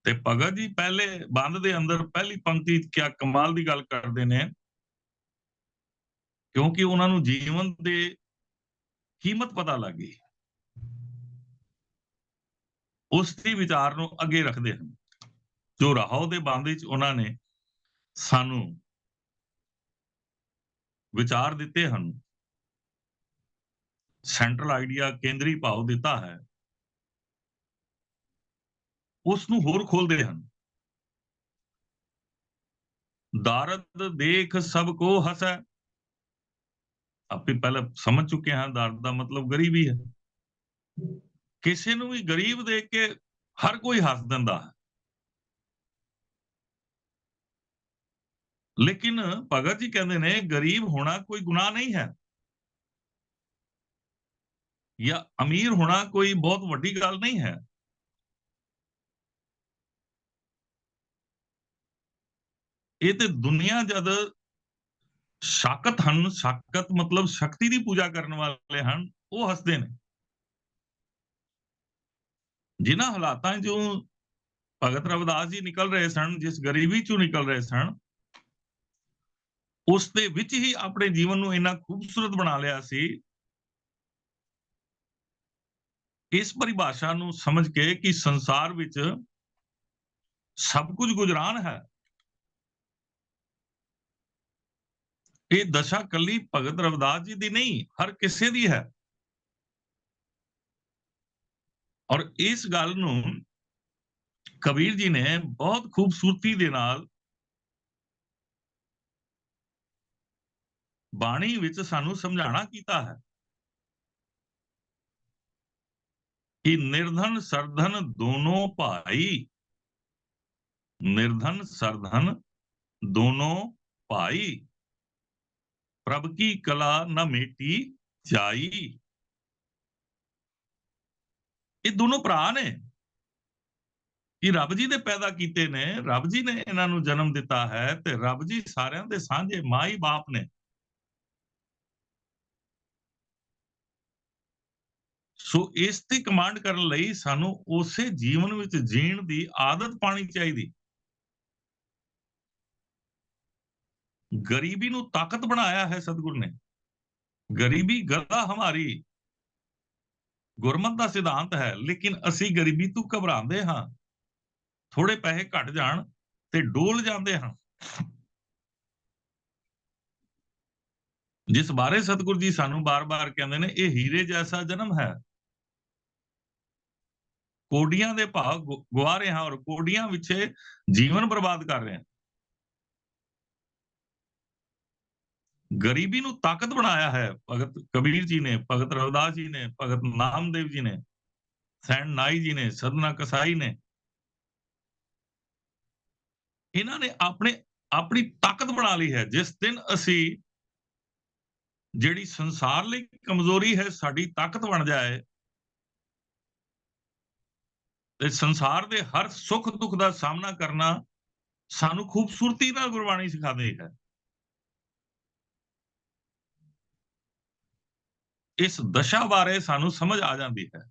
ਤੇ ਭਗਤ ਜੀ ਪਹਿਲੇ ਬੰਦ ਦੇ ਅੰਦਰ ਪਹਿਲੀ ਪੰਕਤੀ ਕਿਆ ਕਮਾਲ ਦੀ ਗੱਲ ਕਰਦੇ ਨੇ, ਕਿਉਂਕਿ ਉਹਨਾਂ ਨੂੰ ਜੀਵਨ ਦੇ ਕੀਮਤ ਪਤਾ ਲੱਗ ਗਈ, ਉਸ ਦੀ ਵਿਚਾਰ ਨੂੰ ਅੱਗੇ ਰੱਖਦੇ ਹਨ। ਜੋ ਰਾਹੋਂ ਦੇ ਬੰਦ ਵਿੱਚ ਉਹਨਾਂ ਨੇ ਸਾਨੂੰ ਵਿਚਾਰ ਦਿੱਤੇ ਹਨ, ਸੈਂਟਰਲ ਆਈਡੀਆ, ਕੇਂਦਰੀ ਭਾਵ ਦਿੱਤਾ ਹੈ, ਉਸ ਨੂੰ ਹੋਰ ਖੋਲਦੇ ਹਨ। ਦਾਰਦ ਦੇਖ ਸਭ ਕੋ ਹਸੈ, ਆਪੇ ਪਹਿਲਾਂ ਸਮਝ ਚੁੱਕੇ ਹਾਂ, ਦਾਰਦ ਦਾ ਮਤਲਬ ਗਰੀਬੀ ਹੈ। ਕਿਸੇ ਨੂੰ ਵੀ ਗਰੀਬ ਦੇਖ ਕੇ ਹਰ ਕੋਈ ਹੱਸ ਦਿੰਦਾ ਹੈ, ਲੇਕਿਨ ਭਗਤ ਜੀ ਕਹਿੰਦੇ ਨੇ ਗਰੀਬ ਹੋਣਾ ਕੋਈ ਗੁਨਾਹ ਨਹੀਂ ਹੈ, ਜਾਂ ਅਮੀਰ ਹੋਣਾ ਕੋਈ ਬਹੁਤ ਵੱਡੀ ਗੱਲ ਨਹੀਂ ਹੈ। ਇਹ ਤੇ ਦੁਨੀਆ ਜਦ ਸ਼ਾਕਤ ਹਨ, ਸ਼ਾਕਤ ਮਤਲਬ ਸ਼ਕਤੀ ਦੀ ਪੂਜਾ ਕਰਨ ਵਾਲੇ ਹਨ, ਉਹ ਹੱਸਦੇ ਨੇ। ਜਿਨ੍ਹਾਂ ਹਾਲਾਤਾਂ ਚੋਂ ਭਗਤ ਰਵਿਦਾਸ ਜੀ ਨਿਕਲ ਰਹੇ ਸਨ, ਜਿਸ ਗਰੀਬੀ ਚੋਂ ਨਿਕਲ ਰਹੇ ਸਨ, ਉਸ ਦੇ ਵਿੱਚ ਹੀ ਆਪਣੇ ਜੀਵਨ ਨੂੰ ਇੰਨਾ ਖੂਬਸੂਰਤ ਬਣਾ ਲਿਆ ਸੀ। ਇਸ ਪਰਿਭਾਸ਼ਾ ਨੂੰ ਸਮਝ ਕੇ ਕਿ ਸੰਸਾਰ ਵਿੱਚ ਸਭ ਕੁਝ ਗੁਜਰਾਨ ਹੈ, ਇਹ ਦਸ਼ਾ ਕੱਲੀ ਭਗਤ ਰਵਿਦਾਸ ਜੀ ਦੀ ਨਹੀਂ, ਹਰ ਕਿਸੇ ਦੀ ਹੈ। ਔਰ ਇਸ ਗੱਲ ਨੂੰ ਕਬੀਰ ਜੀ ਨੇ ਬਹੁਤ ਖੂਬਸੂਰਤੀ ਦੇ ਨਾਲ ਬਾਣੀ ਵਿੱਚ ਸਾਨੂੰ ਸਮਝਾਣਾ ਕੀਤਾ ਹੈ ਕਿ ਨਿਰਧਨ ਸਰਧਨ ਦੋਨੋਂ ਭਾਈ, ਨਿਰਧਨ ਸਰਧਨ ਦੋਨੋਂ ਭਾਈ, ਪ੍ਰਭ ਕੀ ਕਲਾ ਨਾ ਮੇਟੀ ਜਾਈ। ਇਹ ਦੋਨੋਂ ਭਰਾ ਨੇ, ਇਹ ਰੱਬ ਜੀ ਦੇ ਪੈਦਾ ਕੀਤੇ ਨੇ, ਰੱਬ ਜੀ ਨੇ ਇਹਨਾਂ ਨੂੰ ਜਨਮ ਦਿੱਤਾ ਹੈ, ਤੇ ਰੱਬ ਜੀ ਸਾਰਿਆਂ ਦੇ ਸਾਂਝੇ ਮਾਂ ਹੀ ਬਾਪ ਨੇ। ਸੋ ਇਸ ਤੇ ਕਮਾਂਡ ਕਰਨ ਲਈ ਸਾਨੂੰ ਉਸੇ ਜੀਵਨ ਵਿੱਚ ਜੀਣ ਦੀ ਆਦਤ ਪਾਣੀ ਚਾਹੀਦੀ। ਗਰੀਬੀ ਨੂੰ ਤਾਕਤ ਬਣਾਇਆ ਹੈ ਸਤਿਗੁਰ ਨੇ। ਗਰੀਬੀ ਗਦਾ ਹਮਾਰੀ ਗੁਰਮਤ ਦਾ ਸਿਧਾਂਤ ਹੈ, ਲੇਕਿਨ ਅਸੀਂ ਗਰੀਬੀ ਤੋਂ ਘਬਰਾਉਂਦੇ ਹਾਂ, ਥੋੜੇ ਪੈਸੇ ਘਟ ਜਾਣ ਤੇ ਡੋਲ ਜਾਂਦੇ ਹਾਂ। ਜਿਸ ਬਾਰੇ ਸਤਿਗੁਰ ਜੀ ਸਾਨੂੰ ਬਾਰ-ਬਾਰ ਕਹਿੰਦੇ ਨੇ, ਇਹ ਹੀਰੇ ਜੈਸਾ ਜਨਮ ਹੈ। ਕੋਡੀਆਂ ਦੇ ਭਾਅ ਗਵਾ ਰਹੇ ਹਾਂ ਔਰ ਕੋਡੀਆਂ ਵਿੱਚ ਜੀਵਨ ਬਰਬਾਦ ਕਰ ਰਹੇ ਹਾਂ। ਗਰੀਬੀ ਨੂੰ ਤਾਕਤ ਬਣਾਇਆ ਹੈ ਭਗਤ ਕਬੀਰ ਜੀ ਨੇ, ਭਗਤ ਰਵਿਦਾਸ ਜੀ ਨੇ, ਭਗਤ ਨਾਮਦੇਵ ਜੀ ਨੇ, ਸੈਣ ਨਾਈ ਜੀ ਨੇ, ਸਦਨਾ ਕਸਾਈ ਨੇ। ਇਹਨਾਂ ਨੇ ਆਪਣੀ ਤਾਕਤ ਬਣਾ ਲਈ ਹੈ। ਜਿਸ ਦਿਨ ਅਸੀਂ ਜਿਹੜੀ ਸੰਸਾਰ ਲਈ ਕਮਜ਼ੋਰੀ ਹੈ ਸਾਡੀ ਤਾਕਤ ਬਣ ਜਾਏ, ਤੇ ਸੰਸਾਰ ਦੇ ਹਰ ਸੁੱਖ ਦੁੱਖ ਦਾ ਸਾਹਮਣਾ ਕਰਨਾ ਸਾਨੂੰ ਖੂਬਸੂਰਤੀ ਨਾਲ ਗੁਰਬਾਣੀ ਸਿਖਾਉਂਦੀ ਹੈ। ਇਸ ਦਸ਼ਾ ਬਾਰੇ ਸਾਨੂੰ ਸਮਝ ਆ ਜਾਂਦੀ ਹੈ।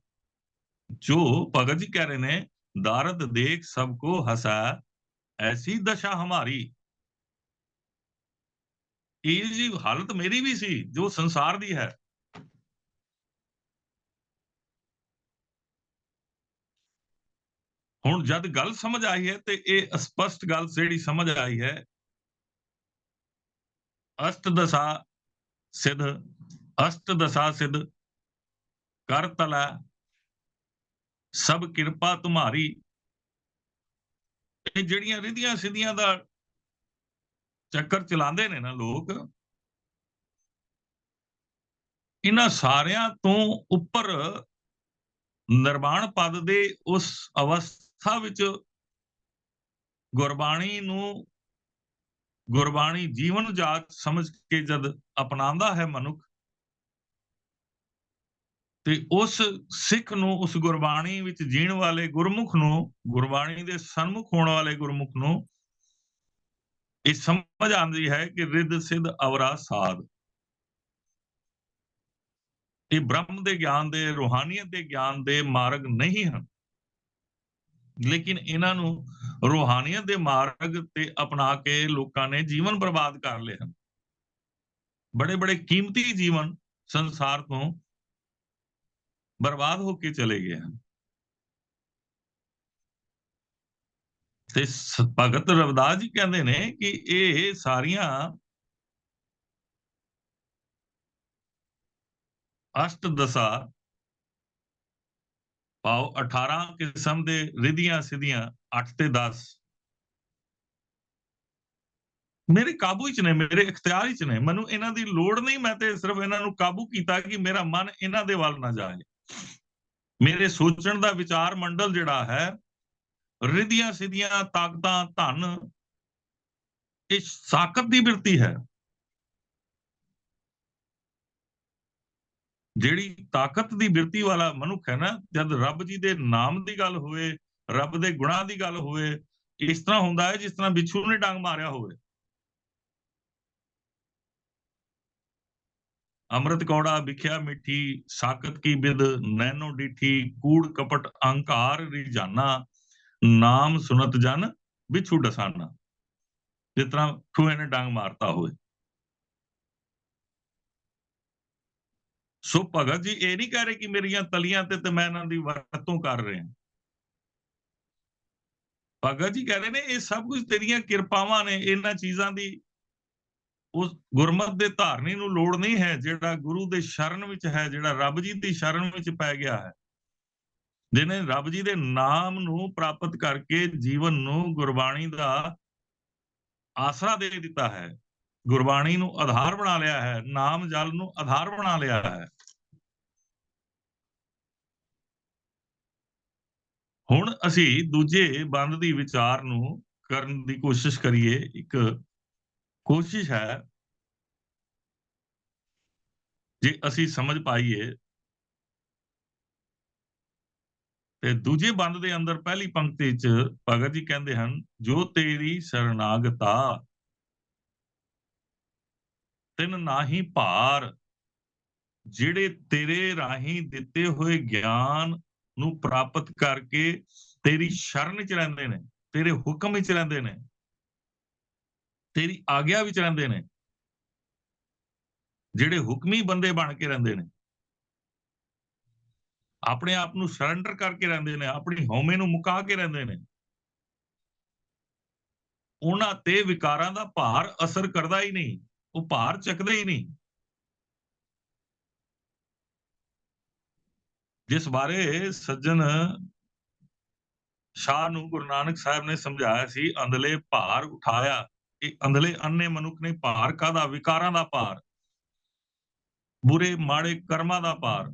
ਜੋ ਭਗਤ ਜੀ ਕਹਿ ਰਹੇ ਨੇ, ਦਾਰਦ ਦੇਖ ਸਭ ਕੋ ਹਸਾ, ਐਸੀ ਦਸ਼ਾ ਹਮਾਰੀ। ਇਹ ਜੀ ਹਾਲਤ ਮੇਰੀ ਵੀ ਸੀ ਜੋ ਸੰਸਾਰ ਦੀ ਹੈ। ਹੁਣ ਜਦ ਗੱਲ ਸਮਝ ਆਈ ਹੈ ਤੇ ਇਹ ਸਪਸ਼ਟ ਗੱਲ ਜਿਹੜੀ ਸਮਝ ਆਈ ਹੈ, ਅਸ਼ਟ ਦਸ਼ਾ ਸਿੱਧ, ਅਸ਼ਟ ਦਸ਼ਾ ਸਿੱਧ ਕਰ ਤਲਾ ਸਭ ਕਿਰਪਾ ਤੁਮਾਰੀ। ਇਹ ਜਿਹੜੀਆਂ ਰਿਧੀਆਂ ਸਿੱਧੀਆਂ ਦਾ ਚੱਕਰ ਚਲਾਉਂਦੇ ਨੇ ਨਾ ਲੋਕ, ਇਹਨਾਂ ਸਾਰਿਆਂ ਤੋਂ ਉੱਪਰ ਨਿਰਵਾਣ ਪਦ ਦੇ ਉਸ ਅਵਸਥਾ ਵਿੱਚ ਗੁਰਬਾਣੀ ਨੂੰ, ਗੁਰਬਾਣੀ ਜੀਵਨ ਜਾਚ ਸਮਝ ਕੇ ਜਦ ਅਪਣਾਉਂਦਾ ਹੈ ਮਨੁੱਖ, ਤੇ ਉਸ ਸਿੱਖ ਨੂੰ, ਉਸ ਗੁਰਬਾਣੀ ਵਿੱਚ ਜੀਣ ਵਾਲੇ ਗੁਰਮੁਖ ਨੂੰ, ਗੁਰਬਾਣੀ ਦੇ ਸਨਮੁਖ ਹੋਣ ਵਾਲੇ ਗੁਰਮੁਖ ਨੂੰ ਇਹ ਸਮਝ ਆਉਂਦੀ ਹੈ ਕਿ ਰਿੱਧ ਸਿੱਧ ਅਵਰਾ ਸਾਧ, ਇਹ ਬ੍ਰਹਮ ਦੇ ਗਿਆਨ ਦੇ, ਰੂਹਾਨੀਅਤ ਦੇ ਗਿਆਨ ਦੇ ਮਾਰਗ ਨਹੀਂ ਹਨ, ਲੇਕਿਨ ਇਹਨਾਂ ਨੂੰ ਰੂਹਾਨੀਅਤ ਦੇ ਮਾਰਗ ਤੇ ਅਪਣਾ ਕੇ ਲੋਕਾਂ ਨੇ ਜੀਵਨ ਬਰਬਾਦ ਕਰ ਲਏ ਹਨ। ਬੜੇ ਬੜੇ ਕੀਮਤੀ ਜੀਵਨ ਸੰਸਾਰ ਤੋਂ ਬਰਬਾਦ ਹੋ ਕੇ ਚਲੇ ਗਏ ਹਨ। ਤੇ ਭਗਤ ਰਵਿਦਾਸ ਜੀ ਕਹਿੰਦੇ ਨੇ ਕਿ ਇਹ ਸਾਰੀਆਂ ਅਸ਼ਟ ਦਸ਼ਾ ਭਾਵ 18 ਕਿਸਮ ਦੇ ਰਿਧੀਆਂ ਸਿੱਧੀਆਂ 8 ਤੇ 10 ਮੇਰੇ ਕਾਬੂ ਵਿੱਚ ਨੇ, ਮੇਰੇ ਇਖਤਿਆਰ ਵਿੱਚ ਨੇ। ਮੈਨੂੰ ਇਹਨਾਂ ਦੀ ਲੋੜ ਨਹੀਂ, ਮੈਂ ਤੇ ਸਿਰਫ ਇਹਨਾਂ ਨੂੰ ਕਾਬੂ ਕੀਤਾ ਕਿ ਮੇਰਾ ਮਨ ਇਹਨਾਂ ਦੇ ਵੱਲ ਨਾ ਜਾਏ। ਮੇਰੇ ਸੋਚਣ ਦਾ ਵਿਚਾਰ ਮੰਡਲ ਜਿਹੜਾ ਹੈ, ਰਿਧੀਆਂ ਸਿੱਧੀਆਂ ਤਾਕਤਾਂ, ਧਨ, ਇਹ ਸਾਕਤ ਦੀ ਬਿਰਤੀ ਹੈ। ਜਿਹੜੀ ਤਾਕਤ ਦੀ ਬਿਰਤੀ ਵਾਲਾ ਮਨੁੱਖ ਹੈ ਨਾ, ਜਦ ਰੱਬ ਜੀ ਦੇ ਨਾਮ ਦੀ ਗੱਲ ਹੋਵੇ, ਰੱਬ ਦੇ ਗੁਣਾਂ ਦੀ ਗੱਲ ਹੋਵੇ, ਇਸ ਤਰ੍ਹਾਂ ਹੁੰਦਾ ਹੈ ਜਿਸ ਤਰ੍ਹਾਂ ਬਿੱਛੂ ਨੇ ਡੰਗ ਮਾਰਿਆ ਹੋਵੇ। ਅੰਮ੍ਰਿਤ ਕੌੜਾ ਵਿਖਿਆ ਮਿੱਠੀ, ਸਾਕਤ ਕੀ ਬਿਦ ਨੈਨੋ ਡਿਠੀ, ਕੂੜ ਕਪਟ ਅਹੰਕਾਰ ਰਿਜਾਨਾ, ਨਾਮ ਸੁਨਤ ਜਨ ਬਿੱਛੂ ਡਸਾਨਾ। ਜਿਸ ਤਰ੍ਹਾਂ ਖੂਹੇ ਨੇ ਡੰਗ ਮਾਰਤਾ ਹੋਵੇ। ਸੋ ਭਗਤ ਜੀ ਇਹ ਨਹੀਂ ਕਹਿ ਰਹੇ ਕਿ ਮੇਰੀਆਂ ਤਲੀਆਂ ਤੇ ਮੈਂ ਇਹਨਾਂ ਦੀ ਵਰਤੋਂ ਕਰ ਰਿਹਾ। ਭਗਤ ਜੀ ਕਹਿ ਰਹੇ ਨੇ ਇਹ ਸਭ ਕੁਝ ਤੇਰੀਆਂ ਕਿਰਪਾਵਾਂ ਨੇ। ਇਹਨਾਂ ਚੀਜ਼ਾਂ ਦੀ ਉਸ ਗੁਰਮਤ ਦੇ ਧਾਰਨੀ ਨੂੰ ਲੋੜ ਨਹੀਂ ਹੈ, ਜਿਹੜਾ ਗੁਰੂ ਦੇ ਸ਼ਰਨ ਵਿੱਚ ਹੈ, ਜਿਹੜਾ ਰੱਬ ਜੀ ਦੀ ਸ਼ਰਨ ਵਿੱਚ ਪੈ ਗਿਆ ਹੈ, ਜਿਹਨੇ ਰੱਬ ਜੀ ਦੇ ਨਾਮ ਨੂੰ ਪ੍ਰਾਪਤ ਕਰਕੇ ਜੀਵਨ ਨੂੰ ਗੁਰਬਾਣੀ ਦਾ ਆਸਰਾ ਦੇ ਦਿੱਤਾ ਹੈ, ਗੁਰਬਾਣੀ ਨੂੰ ਆਧਾਰ ਬਣਾ ਲਿਆ ਹੈ, ਨਾਮ ਜਲ ਨੂੰ ਆਧਾਰ ਬਣਾ ਲਿਆ ਹੈ। ਹੁਣ ਅਸੀਂ ਦੂਜੇ ਬੰਦ ਦੀ ਵਿਚਾਰ ਨੂੰ ਕਰਨ ਦੀ ਕੋਸ਼ਿਸ਼ ਕਰੀਏ। ਇੱਕ ਕੋਸ਼ਿਸ਼ ਹੈ ਜੇ ਅਸੀਂ ਸਮਝ ਪਾਈਏ ਤੇ ਦੂਜੇ ਬੰਦ ਦੇ ਅੰਦਰ ਪਹਿਲੀ ਪੰਕਤੀ 'ਚ ਭਗਤ ਜੀ ਕਹਿੰਦੇ ਹਨ, ਜੋ ਤੇਰੀ ਸ਼ਰਨਾਗਤਾ ਤਿਨ ਨਾਹੀ ਭਾਰ, ਜਿਹੜੇ ਤੇਰੇ ਰਾਹੀਂ ਦਿੱਤੇ ਹੋਏ ਗਿਆਨ ਨੂੰ ਪ੍ਰਾਪਤ ਕਰਕੇ ਤੇਰੀ ਸ਼ਰਨ ਵਿੱਚ ਰਹਿੰਦੇ ਨੇ, ਤੇਰੇ ਹੁਕਮ ਵਿੱਚ ਰਹਿੰਦੇ ਨੇ, ਤੇਰੀ ਆਗਿਆ ਵਿੱਚ ਰਹਿੰਦੇ ਨੇ, ਜਿਹੜੇ ਹੁਕਮੀ ਬੰਦੇ ਬਣ ਕੇ ਰਹਿੰਦੇ ਨੇ, ਆਪਣੇ ਆਪ ਨੂੰ ਸਰੈਂਡਰ ਕਰਕੇ ਰਹਿੰਦੇ ਨੇ, ਆਪਣੀ ਹਉਮੈ ਨੂੰ ਮੁਕਾ ਕੇ ਰਹਿੰਦੇ ਨੇ, ਉਹਨਾਂ ਤੇ ਵਿਕਾਰਾਂ ਦਾ ਭਾਰ ਅਸਰ ਕਰਦਾ ਹੀ ਨਹੀਂ, ਉਹ ਭਾਰ ਚੱਕਦੇ ਹੀ ਨਹੀਂ। ਜਿਸ ਬਾਰੇ ਸੱਜਣ ਸ਼ਾਹ ਨੂੰ ਗੁਰੂ ਨਾਨਕ ਸਾਹਿਬ ਨੇ ਸਮਝਾਇਆ ਸੀ, ਅੰਧਲੇ ਭਾਰ ਉਠਾਇਆ। ਇਹ ਅੰਧਲੇ ਅੰਨੇ ਮਨੁੱਖ ਨੇ ਭਾਰ ਕਾਹਦਾ? ਵਿਕਾਰਾਂ ਦਾ ਭਾਰ, ਬੁਰੇ ਮਾੜੇ ਕਰਮਾਂ ਦਾ ਭਾਰ।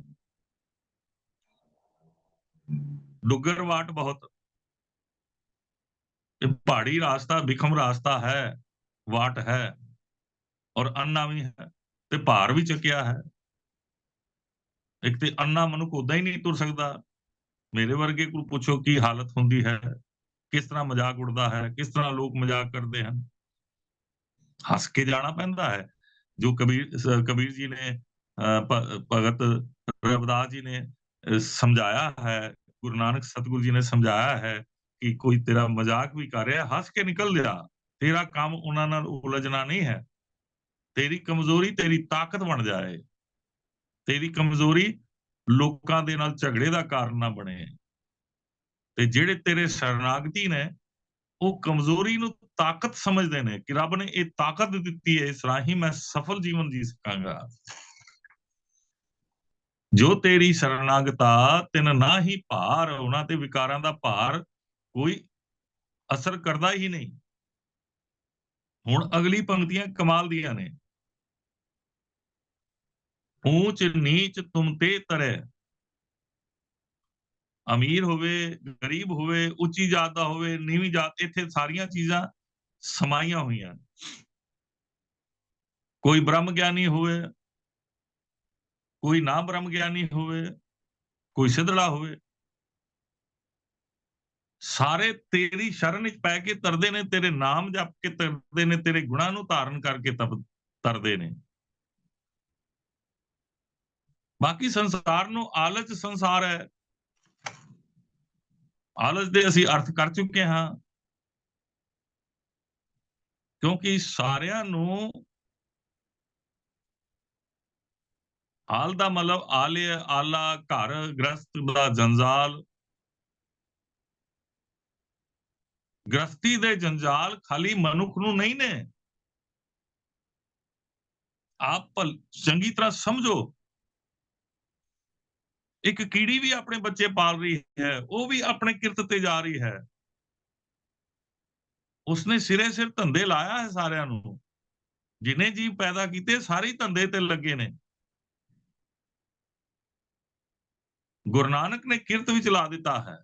ਡੁੱਗਰ ਵਾਟ ਬਹੁਤ, ਇਹ ਪਹਾੜੀ ਰਾਸਤਾ ਵਿਖਮ ਰਾਸਤਾ ਹੈ, ਵਾਟ ਹੈ, ਔਰ ਅੰਨਾ ਵੀ ਹੈ ਤੇ ਭਾਰ ਵੀ ਚੱਕਿਆ ਹੈ। ਇੱਕ ਤੇ ਅੰਨਾ ਮਨੁੱਖ ਉਦਾਂ ਹੀ ਨਹੀਂ ਤੁਰ ਸਕਦਾ। ਮੇਰੇ ਵਰਗੇ ਕੋਲ ਪੁੱਛੋ ਕੀ ਹਾਲਤ ਹੁੰਦੀ ਹੈ, ਕਿਸ ਤਰ੍ਹਾਂ ਮਜ਼ਾਕ ਉਡਦਾ ਹੈ, ਕਿਸ ਤਰ੍ਹਾਂ ਲੋਕ ਮਜ਼ਾਕ ਕਰਦੇ ਹਨ। ਹੱਸ ਕੇ ਜਾਣਾ ਪੈਂਦਾ ਹੈ। ਜੋ ਕਬੀਰ ਜੀ ਨੇ, ਭਗਤ ਰਵਿਦਾਸ ਜੀ ਨੇ ਸਮਝਾਇਆ ਹੈ, ਗੁਰੂ ਨਾਨਕ ਸਤਿਗੁਰੂ ਜੀ ਨੇ ਸਮਝਾਇਆ ਹੈ ਕਿ ਕੋਈ ਤੇਰਾ ਮਜ਼ਾਕ ਵੀ ਕਰ ਰਿਹਾ, ਹੱਸ ਕੇ ਨਿਕਲ ਜਾ। ਤੇਰਾ ਕੰਮ ਉਹਨਾਂ ਨਾਲ ਉਲਝਣਾ ਨਹੀਂ ਹੈ। ਤੇਰੀ ਕਮਜ਼ੋਰੀ ਤੇਰੀ ਤਾਕਤ ਬਣ ਜਾਏ। ਤੇਰੀ ਕਮਜ਼ੋਰੀ ਲੋਕਾਂ ਦੇ ਨਾਲ ਝਗੜੇ ਦਾ ਕਾਰਨ ਨਾ ਬਣੇ। ਤੇ ਜਿਹੜੇ ਤੇਰੇ ਸ਼ਰਨਾਗਤੀ ਨੇ, ਉਹ ਕਮਜ਼ੋਰੀ ਨੂੰ ਤਾਕਤ ਸਮਝਦੇ ਨੇ ਕਿ ਰੱਬ ਨੇ ਇਹ ਤਾਕਤ ਦਿੱਤੀ ਹੈ, ਇਸ ਰਾਹੀਂ ਮੈਂ ਸਫਲ ਜੀਵਨ ਜੀ ਸਕਾਂਗਾ। ਜੋ ਤੇਰੀ ਸ਼ਰਨਾਗਤਾ ਤਿਨ ਨਾਹੀ ਭਾਰ, ਉਹਨਾਂ ਤੇ ਵਿਕਾਰਾਂ ਦਾ ਭਾਰ ਕੋਈ ਅਸਰ ਕਰਦਾ ਹੀ ਨਹੀਂ। ਹੁਣ ਅਗਲੀ ਪੰਕਤੀਆਂ ਕਮਾਲ ਦੀਆਂ ਨੇ। ਊਚ ਨੀਚ ਤੁਮ ਤੇ ਤਰੇ, ਅਮੀਰ ਹੋਵੇ, ਗਰੀਬ ਹੋਵੇ, ਉੱਚੀ ਜਾਤ ਦਾ ਹੋਵੇ, ਨੀਵੀਂ ਜਾਤ, ਇੱਥੇ ਸਾਰੀਆਂ ਚੀਜ਼ਾਂ ਸਮਾਈਆਂ ਹੋਈਆਂ। ਕੋਈ ਬ੍ਰਹਮ ਗਿਆਨੀ ਹੋਵੇ, ਕੋਈ ਨਾ ਬ੍ਰਹਮ ਗਿਆਨੀ ਹੋਵੇ, ਕੋਈ ਸਿਧੜਾ ਹੋਵੇ, ਸਾਰੇ ਤੇਰੀ ਸ਼ਰਨ ਵਿੱਚ ਪੈ ਕੇ ਤਰਦੇ ਨੇ, ਤੇਰੇ ਨਾਮ ਜਪ ਕੇ ਤਰਦੇ ਨੇ, ਤੇਰੇ ਗੁਣਾਂ ਨੂੰ ਧਾਰਨ ਕਰਕੇ ਤਰਦੇ ਨੇ। ਬਾਕੀ ਸੰਸਾਰ ਨੂੰ ਆਲਚ ਸੰਸਾਰ ਹੈ, ਆਲਚ ਦੇ ਅਸੀਂ ਅਰਥ ਕਰ ਚੁੱਕੇ ਹਾਂ, ਕਿਉਂਕਿ ਸਾਰਿਆਂ ਨੂੰ ਆਲ ਦਾ ਮਤਲਬ ਆਲੇ, ਆਲਾ, ਘਰ ਗ੍ਰਸਤ ਦਾ ਜੰਜਾਲ। ਗ੍ਰਸਤੀ ਦੇ ਜੰਜਾਲ ਖਾਲੀ ਮਨੁੱਖ ਨੂੰ ਨਹੀਂ ਨੇ। ਆਪ ਚੰਗੀ ਤਰ੍ਹਾਂ ਸਮਝੋ, ਇੱਕ ਕੀੜੀ ਵੀ ਆਪਣੇ ਬੱਚੇ ਪਾਲ ਰਹੀ ਹੈ, ਉਹ ਵੀ ਆਪਣੇ ਕਿਰਤ ਤੇ ਜਾ ਰਹੀ ਹੈ। ਉਸਨੇ ਸਿਰੇ ਸਿਰ ਧੰਦੇ ਲਾਇਆ ਹੈ ਸਾਰਿਆਂ ਨੂੰ। ਜਿਨੇ ਜੀਵ ਪੈਦਾ ਕੀਤੇ ਸਾਰੇ ਹੀ ਧੰਦੇ ਤੇ ਲੱਗੇ ਨੇ। ਗੁਰੂ ਨਾਨਕ ਨੇ ਕਿਰਤ ਵਿੱਚ ਲਾ ਦਿੱਤਾ ਹੈ।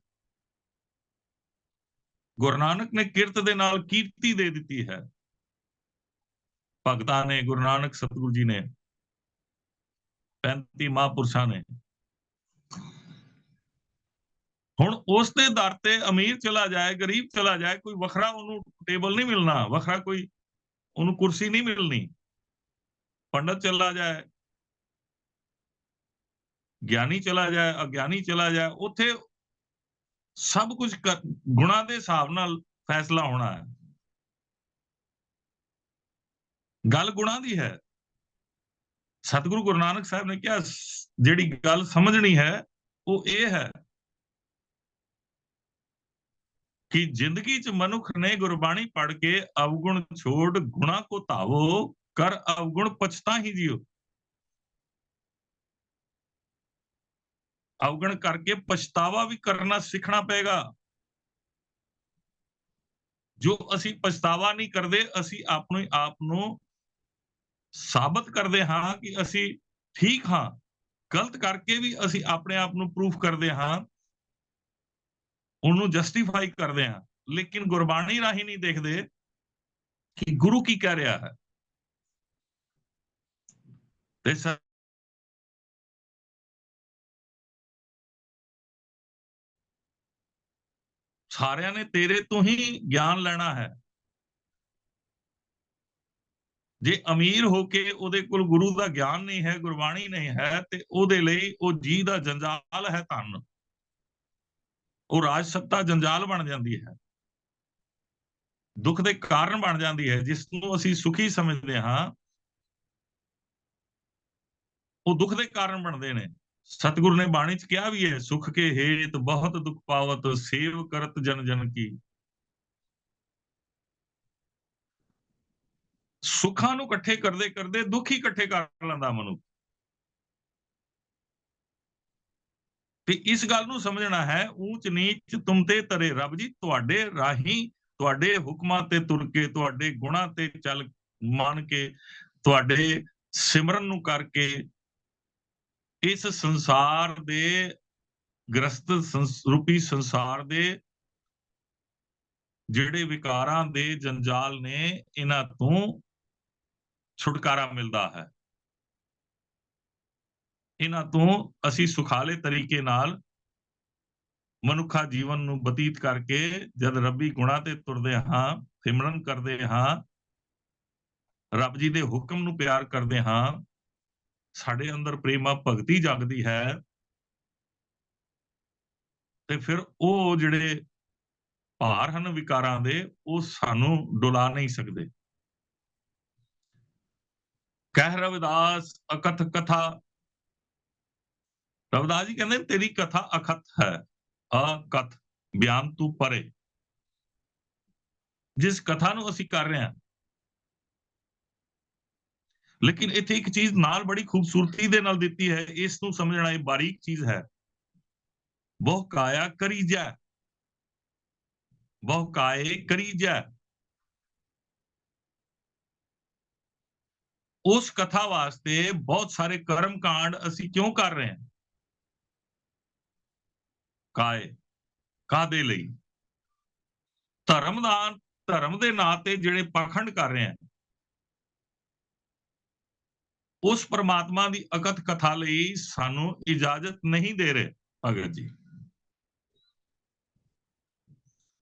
ਗੁਰੂ ਨਾਨਕ ਨੇ ਕਿਰਤ ਦੇ ਨਾਲ ਕੀਰਤੀ ਦੇ ਦਿੱਤੀ ਹੈ। ਭਗਤਾਂ ਨੇ, ਗੁਰੂ ਨਾਨਕ ਸਤਿਗੁਰੂ ਜੀ ਨੇ, 35 ਮਹਾਂਪੁਰਸ਼ਾਂ ਨੇ। ਹੁਣ ਉਸ ਦੇ ਦਰ ਤੇ ਅਮੀਰ ਚਲਾ ਜਾਏ, ਗਰੀਬ ਚਲਾ ਜਾਏ, ਕੋਈ ਵੱਖਰਾ ਉਹਨੂੰ ਟੇਬਲ ਨਹੀਂ ਮਿਲਣਾ, ਵੱਖਰਾ ਕੋਈ ਉਹਨੂੰ ਕੁਰਸੀ ਨਹੀਂ ਮਿਲਣੀ। ਪੰਡਤ ਚਲਾ ਜਾਏ, ਗਿਆਨੀ ਚਲਾ ਜਾਏ, ਅਗਿਆਨੀ ਚਲਾ ਜਾਏ, ਉੱਥੇ ਸਭ ਕੁਝ ਗੁਣਾਂ ਦੇ ਹਿਸਾਬ ਨਾਲ ਫੈਸਲਾ ਹੋਣਾ ਹੈ। ਗੱਲ ਗੁਣਾਂ ਦੀ ਹੈ। ਸਤਿਗੁਰੂ ਗੁਰੂ ਨਾਨਕ ਸਾਹਿਬ ਨੇ ਕਿਹਾ, ਜਿਹੜੀ ਗੱਲ ਸਮਝਣੀ ਹੈ ਉਹ ਇਹ ਹੈ ਕਿ ਜ਼ਿੰਦਗੀ 'ਚ ਮਨੁੱਖ ਨੇ ਗੁਰਬਾਣੀ ਪੜ੍ਹ ਕੇ ਅਵਗੁਣ ਛੋੜ ਗੁਣਾ ਕੋ ਧਾਵੋ, ਕਰ ਅਵਗੁਣ ਪਛਤਾ ਹੀ ਜਿਓ। ਅਵਗੁਣ ਕਰਕੇ ਪਛਤਾਵਾ ਵੀ ਕਰਨਾ ਸਿੱਖਣਾ ਪਏਗਾ। ਜੋ ਅਸੀਂ ਪਛਤਾਵਾ ਨਹੀਂ ਕਰਦੇ, ਅਸੀਂ ਆਪਣੇ ਆਪ ਨੂੰ ਸਾਬਤ ਕਰਦੇ ਹਾਂ ਕਿ ਅਸੀਂ ਠੀਕ ਹਾਂ। ਗਲਤ ਕਰਕੇ ਵੀ ਅਸੀਂ ਆਪਣੇ ਆਪ ਨੂੰ ਪ੍ਰੂਫ ਕਰਦੇ ਹਾਂ, ਉਹਨੂੰ ਜਸਟੀਫਾਈ ਕਰਦੇ ਹਾਂ, ਲੇਕਿਨ ਗੁਰਬਾਣੀ ਰਾਹੀਂ ਨਹੀਂ ਦੇਖਦੇ ਕਿ ਗੁਰੂ ਕੀ ਕਹਿ ਰਿਹਾ ਹੈ। ਤੇ ਸਾਰਿਆਂ ਨੇ ਤੇਰੇ ਤੋਂ ਹੀ ਗਿਆਨ ਲੈਣਾ ਹੈ। ਜੇ ਅਮੀਰ ਹੋ ਕੇ ਉਹਦੇ ਕੋਲ ਗੁਰੂ ਦਾ ਗਿਆਨ ਨਹੀਂ ਹੈ, ਗੁਰਬਾਣੀ ਨਹੀਂ ਹੈ, ਤੇ ਉਹਦੇ ਲਈ ਉਹ ਜੀ ਦਾ ਜੰਜਾਲ ਹੈ ਧਨ। ਉਹ ਰਾਜ ਸੱਤਾ ਜੰਜਾਲ ਬਣ ਜਾਂਦੀ ਹੈ, ਦੁੱਖ ਦੇ ਕਾਰਨ ਬਣ ਜਾਂਦੀ ਹੈ। ਜਿਸ ਨੂੰ ਅਸੀਂ ਸੁਖੀ ਸਮਝਦੇ ਹਾਂ, ਉਹ ਦੁੱਖ ਦੇ ਕਾਰਨ ਬਣਦੇ ਨੇ। ਸਤਿਗੁਰੂ ਨੇ ਬਾਣੀ 'ਚ ਕਿਹਾ ਵੀ ਹੈ, ਸੁਖ ਕੇ ਹੇਤ ਬਹੁਤ ਦੁੱਖ ਪਾਵਤ, ਸੇਵ ਕਰਤ ਜਨ ਜਨ ਕੀ। ਸੁੱਖਾਂ ਨੂੰ ਇਕੱਠੇ ਕਰਦੇ ਕਰਦੇ ਦੁੱਖ ਹੀ ਇਕੱਠੇ ਕਰ ਲੈਂਦਾ ਮਨੁੱਖ। ਤੇ ਇਸ ਗੱਲ ਨੂੰ ਸਮਝਣਾ ਹੈ, ਊਚ ਨੀਚ ਤੁਮ ਤੇ ਤਰੇ ਰੱਬ ਜੀ। ਤੁਹਾਡੇ ਰਾਹੀਂ, ਤੁਹਾਡੇ ਹੁਕਮਾਂ ਤੇ ਤੁਰ ਕੇ, ਤੁਹਾਡੇ ਗੁਣਾਂ ਤੇ ਚੱਲ ਮੰਨ ਕੇ, ਤੁਹਾਡੇ ਸਿਮਰਨ ਨੂੰ ਕਰਕੇ ਇਸ ਸੰਸਾਰ ਦੇ ਗ੍ਰਸਤ ਰੂਪੀ ਸੰਸਾਰ ਦੇ ਜਿਹੜੇ ਵਿਕਾਰਾਂ ਦੇ ਜੰਜਾਲ ਨੇ, ਇਹਨਾਂ ਤੋਂ ਛੁਟਕਾਰਾ ਮਿਲਦਾ ਹੈ। ਇਹਨਾਂ ਤੋਂ ਅਸੀਂ ਸੁਖਾਲੇ ਤਰੀਕੇ ਨਾਲ ਮਨੁੱਖਾ ਜੀਵਨ ਨੂੰ ਬਤੀਤ ਕਰਕੇ ਜਦ ਰੱਬੀ ਗੁਣਾਂ ਤੇ ਤੁਰਦੇ ਹਾਂ, ਸਿਮਰਨ ਕਰਦੇ ਹਾਂ, ਰੱਬ ਜੀ ਦੇ ਹੁਕਮ ਨੂੰ ਪਿਆਰ ਕਰਦੇ ਹਾਂ, ਸਾਡੇ ਅੰਦਰ ਪ੍ਰੇਮਾ ਭਗਤੀ ਜਾਗਦੀ ਹੈ, ਤੇ ਫਿਰ ਉਹ ਜਿਹੜੇ ਭਾਰ ਹਨ ਵਿਕਾਰਾਂ ਦੇ, ਉਹ ਸਾਨੂੰ ਡੁਲਾ ਨਹੀਂ ਸਕਦੇ। ਕਹਿ ਰਵਿਦਾਸ ਅਕਥ ਕਥਾ, ਰਵਿਦਾਸ ਜੀ ਕਹਿੰਦੇ ਤੇਰੀ ਕਥਾ ਅਕਥ ਹੈ। ਅਕਥ ਬਿਆਨ ਤੋਂ ਪਰੇ। ਜਿਸ ਕਥਾ ਨੂੰ ਅਸੀਂ ਕਰ ਰਹੇ ਹਾਂ, ਲੇਕਿਨ ਇੱਥੇ ਇੱਕ ਚੀਜ਼ ਨਾਲ ਬੜੀ ਖੂਬਸੂਰਤੀ ਦੇ ਨਾਲ ਦਿੱਤੀ ਹੈ, ਇਸ ਨੂੰ ਸਮਝਣਾ ਇਹ ਬਾਰੀਕ ਚੀਜ਼ ਹੈ। ਬਹੁ ਕਾਇਆ ਕਰੀ ਜੈ, ਬਹੁ ਕਾਏ ਕਰੀ ਜੈ। ਉਸ ਕਥਾ ਵਾਸਤੇ ਬਹੁਤ ਸਾਰੇ ਕਰਮ ਕਾਂਡ ਅਸੀਂ ਕਿਉਂ ਕਰ ਰਹੇ ਹਾਂ? ਕਾਏ ਕਾਦੇ ਲਈ? ਧਰਮ ਦੇ ਨਾਂ ਤੇ ਜਿਹੜੇ ਪਾਖੰਡ ਕਰ ਰਹੇ ਆ, ਉਸ ਪ੍ਰਮਾਤਮਾ ਦੀ ਅਕਥ ਕਥਾ ਲਈ ਸਾਨੂੰ ਇਜਾਜ਼ਤ ਨਹੀਂ ਦੇ ਰਹੇ ਭਗਤ ਜੀ,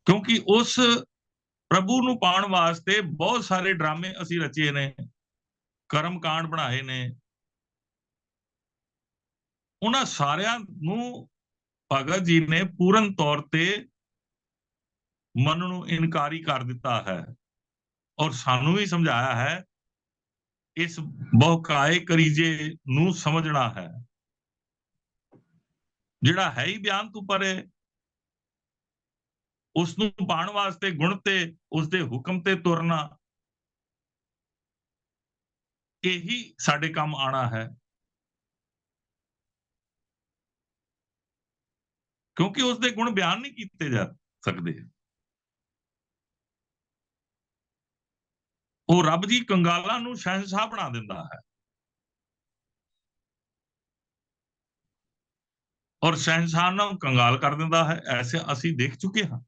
ਕਿਉਂਕਿ ਉਸ ਪ੍ਰਭੂ ਨੂੰ ਪਾਉਣ ਵਾਸਤੇ ਬਹੁਤ ਸਾਰੇ ਡਰਾਮੇ ਅਸੀਂ ਰਚੇ ਨੇ, ਕਰਮ ਕਾਂਡ ਬਣਾਏ ਨੇ। ਉਹਨਾਂ ਸਾਰਿਆਂ ਨੂੰ ਭਗਤ ਜੀ ਨੇ ਪੂਰਨ ਤੌਰ ਤੇ ਮਨ ਨੂੰ ਇਨਕਾਰੀ ਕਰ ਦਿੱਤਾ ਹੈ, ਔਰ ਸਾਨੂੰ ਵੀ ਸਮਝਾਇਆ ਹੈ ਇਸ ਬਹੁਕਾਏ ਕਰੀਜੇ ਨੂੰ ਸਮਝਣਾ ਹੈ। ਜਿਹੜਾ ਹੈ ਹੀ ਬਿਆਨ ਤੋਂ ਪਰੇ, ਉਸ ਨੂੰ ਪਾਉਣ ਵਾਸਤੇ ਗੁਣ ਤੇ ਉਸਦੇ ਹੁਕਮ ਤੇ ਤੁਰਨਾ, ਇਹੀ ਸਾਡੇ ਕੰਮ ਆਣਾ ਹੈ। ਕਿਉਂਕਿ ਉਸਦੇ ਗੁਣ ਬਿਆਨ ਨਹੀਂ ਕੀਤੇ ਜਾ ਸਕਦੇ। ਉਹ ਰੱਬ ਜੀ ਕੰਗਾਲਾਂ ਨੂੰ ਸ਼ਹਿਨशाह ਬਣਾ ਦਿੰਦਾ ਹੈ, ਔਰ ਸ਼ਹਿਨशाह ਨੂੰ ਕੰਗਾਲ ਕਰ ਦਿੰਦਾ ਹੈ। ਐਸੇ ਅਸੀਂ ਦੇਖ ਚੁੱਕੇ ਹਾਂ।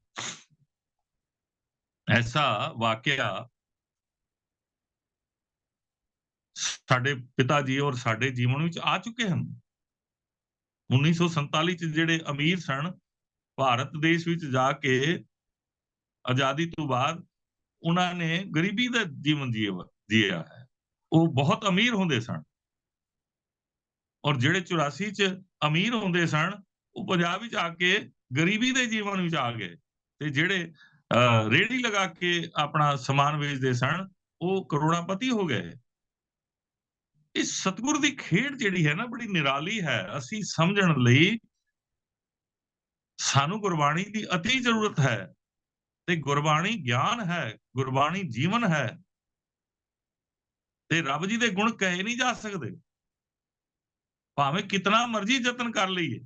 ਐਸਾ ਵਾਕਿਆ ਸਾਡੇ ਪਿਤਾ ਜੀ ਔਰ ਸਾਡੇ ਜੀਵਨ ਵਿੱਚ ਆ ਚੁੱਕੇ ਹਨ। 1947 ਚ ਜਿਹੜੇ ਅਮੀਰ ਸਨ, ਭਾਰਤ ਦੇਸ਼ ਵਿੱਚ ਜਾ ਕੇ ਆਜ਼ਾਦੀ ਤੋਂ ਬਾਅਦ ਉਹਨਾਂ ਨੇ ਗਰੀਬੀ ਦਾ ਜੀਵਨ ਜੀਆ ਹੈ। ਉਹ ਬਹੁਤ ਅਮੀਰ ਹੁੰਦੇ ਸਨ, ਔਰ ਜਿਹੜੇ 84 ਚ ਅਮੀਰ ਹੁੰਦੇ ਸਨ, ਉਹ ਪੰਜਾਬ ਵਿੱਚ ਆ ਕੇ ਗਰੀਬੀ ਦੇ ਜੀਵਨ ਵਿੱਚ ਆ ਗਏ, ਤੇ ਜਿਹੜੇ ਰੇਹੜੀ ਲਗਾ ਕੇ ਆਪਣਾ ਸਮਾਨ ਵੇਚਦੇ ਸਨ, ਉਹ ਕਰੋੜਾਪਤੀ ਹੋ ਗਏ। ਇਸ ਸਤਿਗੁਰ ਦੀ ਖੇਡ ਜਿਹੜੀ ਹੈ ਨਾ, ਬੜੀ ਨਿਰਾਲੀ ਹੈ। ਅਸੀਂ ਸਮਝਣ ਲਈ ਸਾਨੂੰ ਗੁਰਬਾਣੀ ਦੀ ਅਤੀ ਜ਼ਰੂਰਤ ਹੈ, ਤੇ ਗੁਰਬਾਣੀ ਗਿਆਨ ਹੈ, ਗੁਰਬਾਣੀ ਜੀਵਨ ਹੈ, ਤੇ ਰੱਬ ਜੀ ਦੇ ਗੁਣ ਕਹੇ ਨਹੀਂ ਜਾ ਸਕਦੇ, ਭਾਵੇਂ ਕਿਤਨਾ ਮਰਜ਼ੀ ਯਤਨ ਕਰ ਲਈਏ।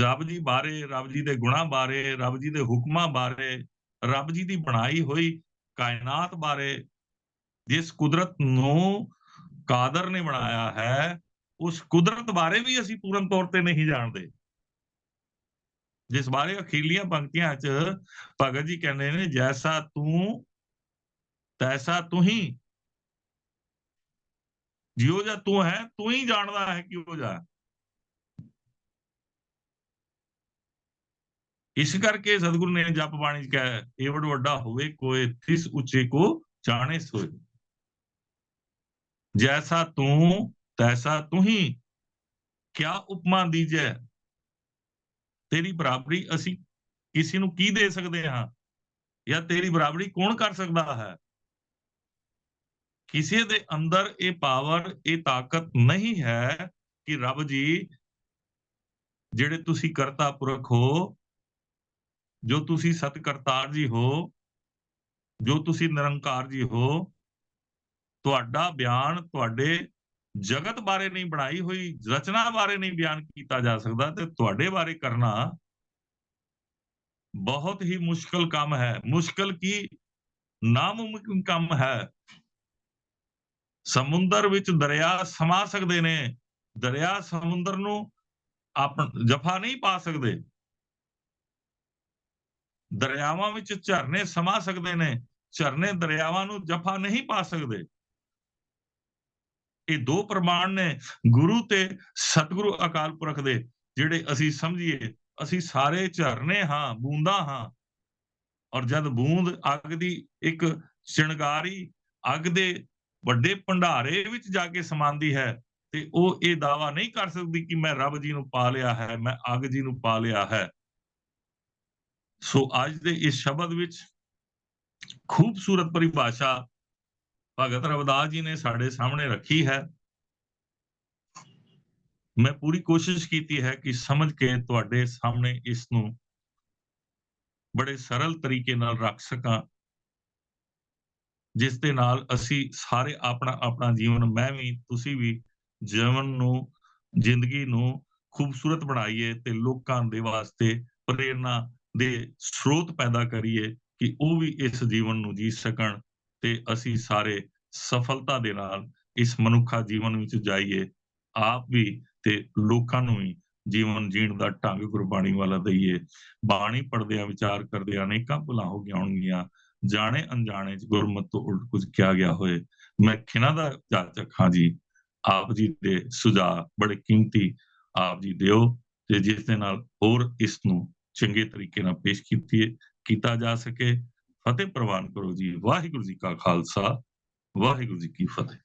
ਰੱਬ ਜੀ ਬਾਰੇ, ਰੱਬ ਜੀ ਦੇ ਗੁਣਾਂ ਬਾਰੇ, ਰੱਬ ਜੀ ਦੇ ਹੁਕਮਾਂ ਬਾਰੇ, ਰੱਬ ਜੀ ਦੀ ਬਣਾਈ ਹੋਈ ਕਾਇਨਾਤ ਬਾਰੇ, ਜਿਸ ਕੁਦਰਤ ਨੂੰ ਕਾਦਰ ਨੇ ਬਣਾਇਆ ਹੈ, ਉਸ ਕੁਦਰਤ ਬਾਰੇ ਵੀ ਅਸੀਂ ਪੂਰਨ ਤੌਰ ਤੇ ਨਹੀਂ ਜਾਣਦੇ, ਜਿਸ ਬਾਰੇ ਅਖੀਰਲੀਆਂ ਪੰਕਤੀਆਂ 'ਚ ਭਗਤ ਜੀ ਕਹਿੰਦੇ ਨੇ, ਜੈਸਾ ਤੂੰ ਤੈਸਾ ਤੂੰ ਹੀ, ਜਿਉ ਜਿਹਾ ਤੂੰ ਹੈ, ਤੂੰ ਹੀ ਜਾਣਦਾ ਹੈ ਕਿਉਂ ਜਾ। ਇਸ ਕਰਕੇ ਸਤਿਗੁਰੂ ਨੇ ਜਪ ਬਾਣੀ 'ਚ ਕਿਹਾ, ਏਵੜ ਵੱਡਾ ਹੋਵੇ ਕੋਏ ਤਿਸ ਉੱਚੇ ਕੋ ਜਾਣੇ ਸੋਏ। ਜੈਸਾ ਤੂੰ ਤੈਸਾ ਤੂੰ ਹੀ, ਕਿਆ ਉਪਮਾ ਦੀਜੈ। ਤੇਰੀ ਬਰਾਬਰੀ ਅਸੀਂ ਕਿਸੇ ਨੂੰ ਕੀ ਦੇ ਸਕਦੇ ਹਾਂ, ਜਾਂ ਤੇਰੀ ਬਰਾਬਰੀ ਕੌਣ ਕਰ ਸਕਦਾ ਹੈ। ਕਿਸੇ ਦੇ ਅੰਦਰ ਇਹ ਪਾਵਰ, ਇਹ ਤਾਕਤ ਨਹੀਂ ਹੈ ਕਿ ਰੱਬ ਜੀ, ਜਿਹੜੇ ਤੁਸੀਂ ਕਰਤਾ ਪੁਰਖ ਹੋ, ਜੋ ਤੁਸੀਂ ਸਤ ਕਰਤਾਰ ਜੀ ਹੋ, ਜੋ ਤੁਸੀਂ ਨਿਰੰਕਾਰ ਜੀ ਹੋ, ਤੁਹਾਡਾ ਬਿਆਨ ਤੁਹਾਡੇ ਜਗਤ ਬਾਰੇ ਨਹੀਂ ਬਣਾਈ ਹੋਈ ਰਚਨਾ ਬਾਰੇ ਨਹੀਂ ਬਿਆਨ ਕੀਤਾ ਜਾ ਸਕਦਾ, ਤੇ ਤੁਹਾਡੇ ਬਾਰੇ ਕਰਨਾ ਬਹੁਤ ਹੀ ਮੁਸ਼ਕਲ ਕੰਮ ਹੈ। ਮੁਸ਼ਕਲ ਕੀ, ਨਾਮੁਮਕਿਨ ਕੰਮ ਹੈ। ਸਮੁੰਦਰ ਵਿੱਚ ਦਰਿਆ ਸਮਾ ਸਕਦੇ ਨੇ, ਦਰਿਆ ਸਮੁੰਦਰ ਨੂੰ ਜਫਾ ਨਹੀਂ ਪਾ ਸਕਦੇ। ਦਰਿਆਵਾਂ ਵਿੱਚ ਝਰਨੇ ਸਮਾ ਸਕਦੇ ਨੇ, ਝਰਨੇ ਦਰਿਆਵਾਂ ਨੂੰ ਜਫਾ ਨਹੀਂ ਪਾ ਸਕਦੇ। ਇਹ ਦੋ ਪ੍ਰਮਾਣ ਨੇ ਗੁਰੂ ਤੇ ਸਤਿਗੁਰੂ ਅਕਾਲ ਪੁਰਖ ਦੇ, ਜਿਹੜੇ ਅਸੀਂ ਸਮਝੀਏ ਅਸੀਂ ਸਾਰੇ ਝਰਨੇ ਹਾਂ, ਬੂੰਦਾਂ ਹਾਂ, ਔਰ ਜਦ ਬੂੰਦ ਅੱਗ ਦੀ ਇੱਕ ਚਿਣਗਾਰੀ ਅੱਗ ਦੇ ਵੱਡੇ ਭੰਡਾਰੇ ਵਿੱਚ ਜਾ ਕੇ ਸਮਾਉਂਦੀ ਹੈ, ਤੇ ਉਹ ਇਹ ਦਾਵਾ ਨਹੀਂ ਕਰ ਸਕਦੀ ਕਿ ਮੈਂ ਰੱਬ ਜੀ ਨੂੰ ਪਾ ਲਿਆ ਹੈ, ਮੈਂ ਅੱਗ ਜੀ ਨੂੰ ਪਾ ਲਿਆ ਹੈ। ਸੋ ਅੱਜ ਦੇ ਇਸ ਸ਼ਬਦ ਵਿੱਚ ਖੂਬਸੂਰਤ ਪਰਿਭਾਸ਼ਾ ਭਗਤ ਰਵਿਦਾਸ ਜੀ ਨੇ ਸਾਡੇ ਸਾਹਮਣੇ ਰੱਖੀ ਹੈ। ਮੈਂ ਪੂਰੀ ਕੋਸ਼ਿਸ਼ ਕੀਤੀ ਹੈ ਕਿ ਸਮਝ ਕੇ ਤੁਹਾਡੇ ਸਾਹਮਣੇ ਇਸ ਨੂੰ ਬੜੇ ਸਰਲ ਤਰੀਕੇ ਨਾਲ ਰੱਖ ਸਕਾਂ, ਜਿਸ ਦੇ ਨਾਲ ਅਸੀਂ ਸਾਰੇ ਆਪਣਾ ਜੀਵਨ, ਮੈਂ ਵੀ ਤੁਸੀਂ ਵੀ, ਜੀਵਨ ਨੂੰ, ਜ਼ਿੰਦਗੀ ਨੂੰ ਖੂਬਸੂਰਤ ਬਣਾਈਏ, ਤੇ ਲੋਕਾਂ ਦੇ ਵਾਸਤੇ ਪ੍ਰੇਰਨਾ ਦੇ ਸਰੋਤ ਪੈਦਾ ਕਰੀਏ ਕਿ ਉਹ ਵੀ ਇਸ ਜੀਵਨ ਨੂੰ ਜੀ ਸਕਣ, ਤੇ ਅਸੀਂ ਸਾਰੇ ਸਫਲਤਾ ਦੇ ਨਾਲ ਇਸ ਮਨੁੱਖਾ ਜੀਵਨ ਵਿੱਚ ਜਾਈਏ, ਆਪ ਵੀ ਤੇ ਲੋਕਾਂ ਨੂੰ ਵੀ ਜੀਵਨ ਜੀਣ ਦਾ ਢੰਗ ਗੁਰਬਾਣੀ ਵਾਲਾ ਦਈਏ। ਬਾਣੀ ਪੜ੍ਹਦਿਆਂ ਵਿਚਾਰ ਕਰਦਿਆਂ ਅਨੇਕਾਂ ਭੁੱਲਾਂ ਹੋ ਗਈਆਂ ਹੋਣਗੀਆਂ, ਜਾਣੇ ਅਣਜਾਣੇ ਚ ਗੁਰਮਤਿ ਤੋਂ ਉਲਟ ਕੁਝ ਕਿਹਾ ਗਿਆ ਹੋਏ। ਮੈਂ ਖਿਨਾਂ ਦਾ ਜਾਚਕ ਹਾਂ ਜੀ। ਆਪ ਜੀ ਦੇ ਸੁਝਾਅ ਬੜੇ ਕੀਮਤੀ, ਆਪ ਜੀ ਦਿਓ, ਤੇ ਜਿਸ ਦੇ ਨਾਲ ਹੋਰ ਇਸ ਨੂੰ ਚੰਗੇ ਤਰੀਕੇ ਨਾਲ ਪੇਸ਼ ਕੀਤਾ ਜਾ ਸਕੇ। ਫਤਿਹ ਪ੍ਰਵਾਨ ਕਰੋ ਜੀ। ਵਾਹਿਗੁਰੂ ਜੀ ਕਾ ਖਾਲਸਾ, ਵਾਹਿਗੁਰੂ ਜੀ ਕੀ ਫਤਿਹ।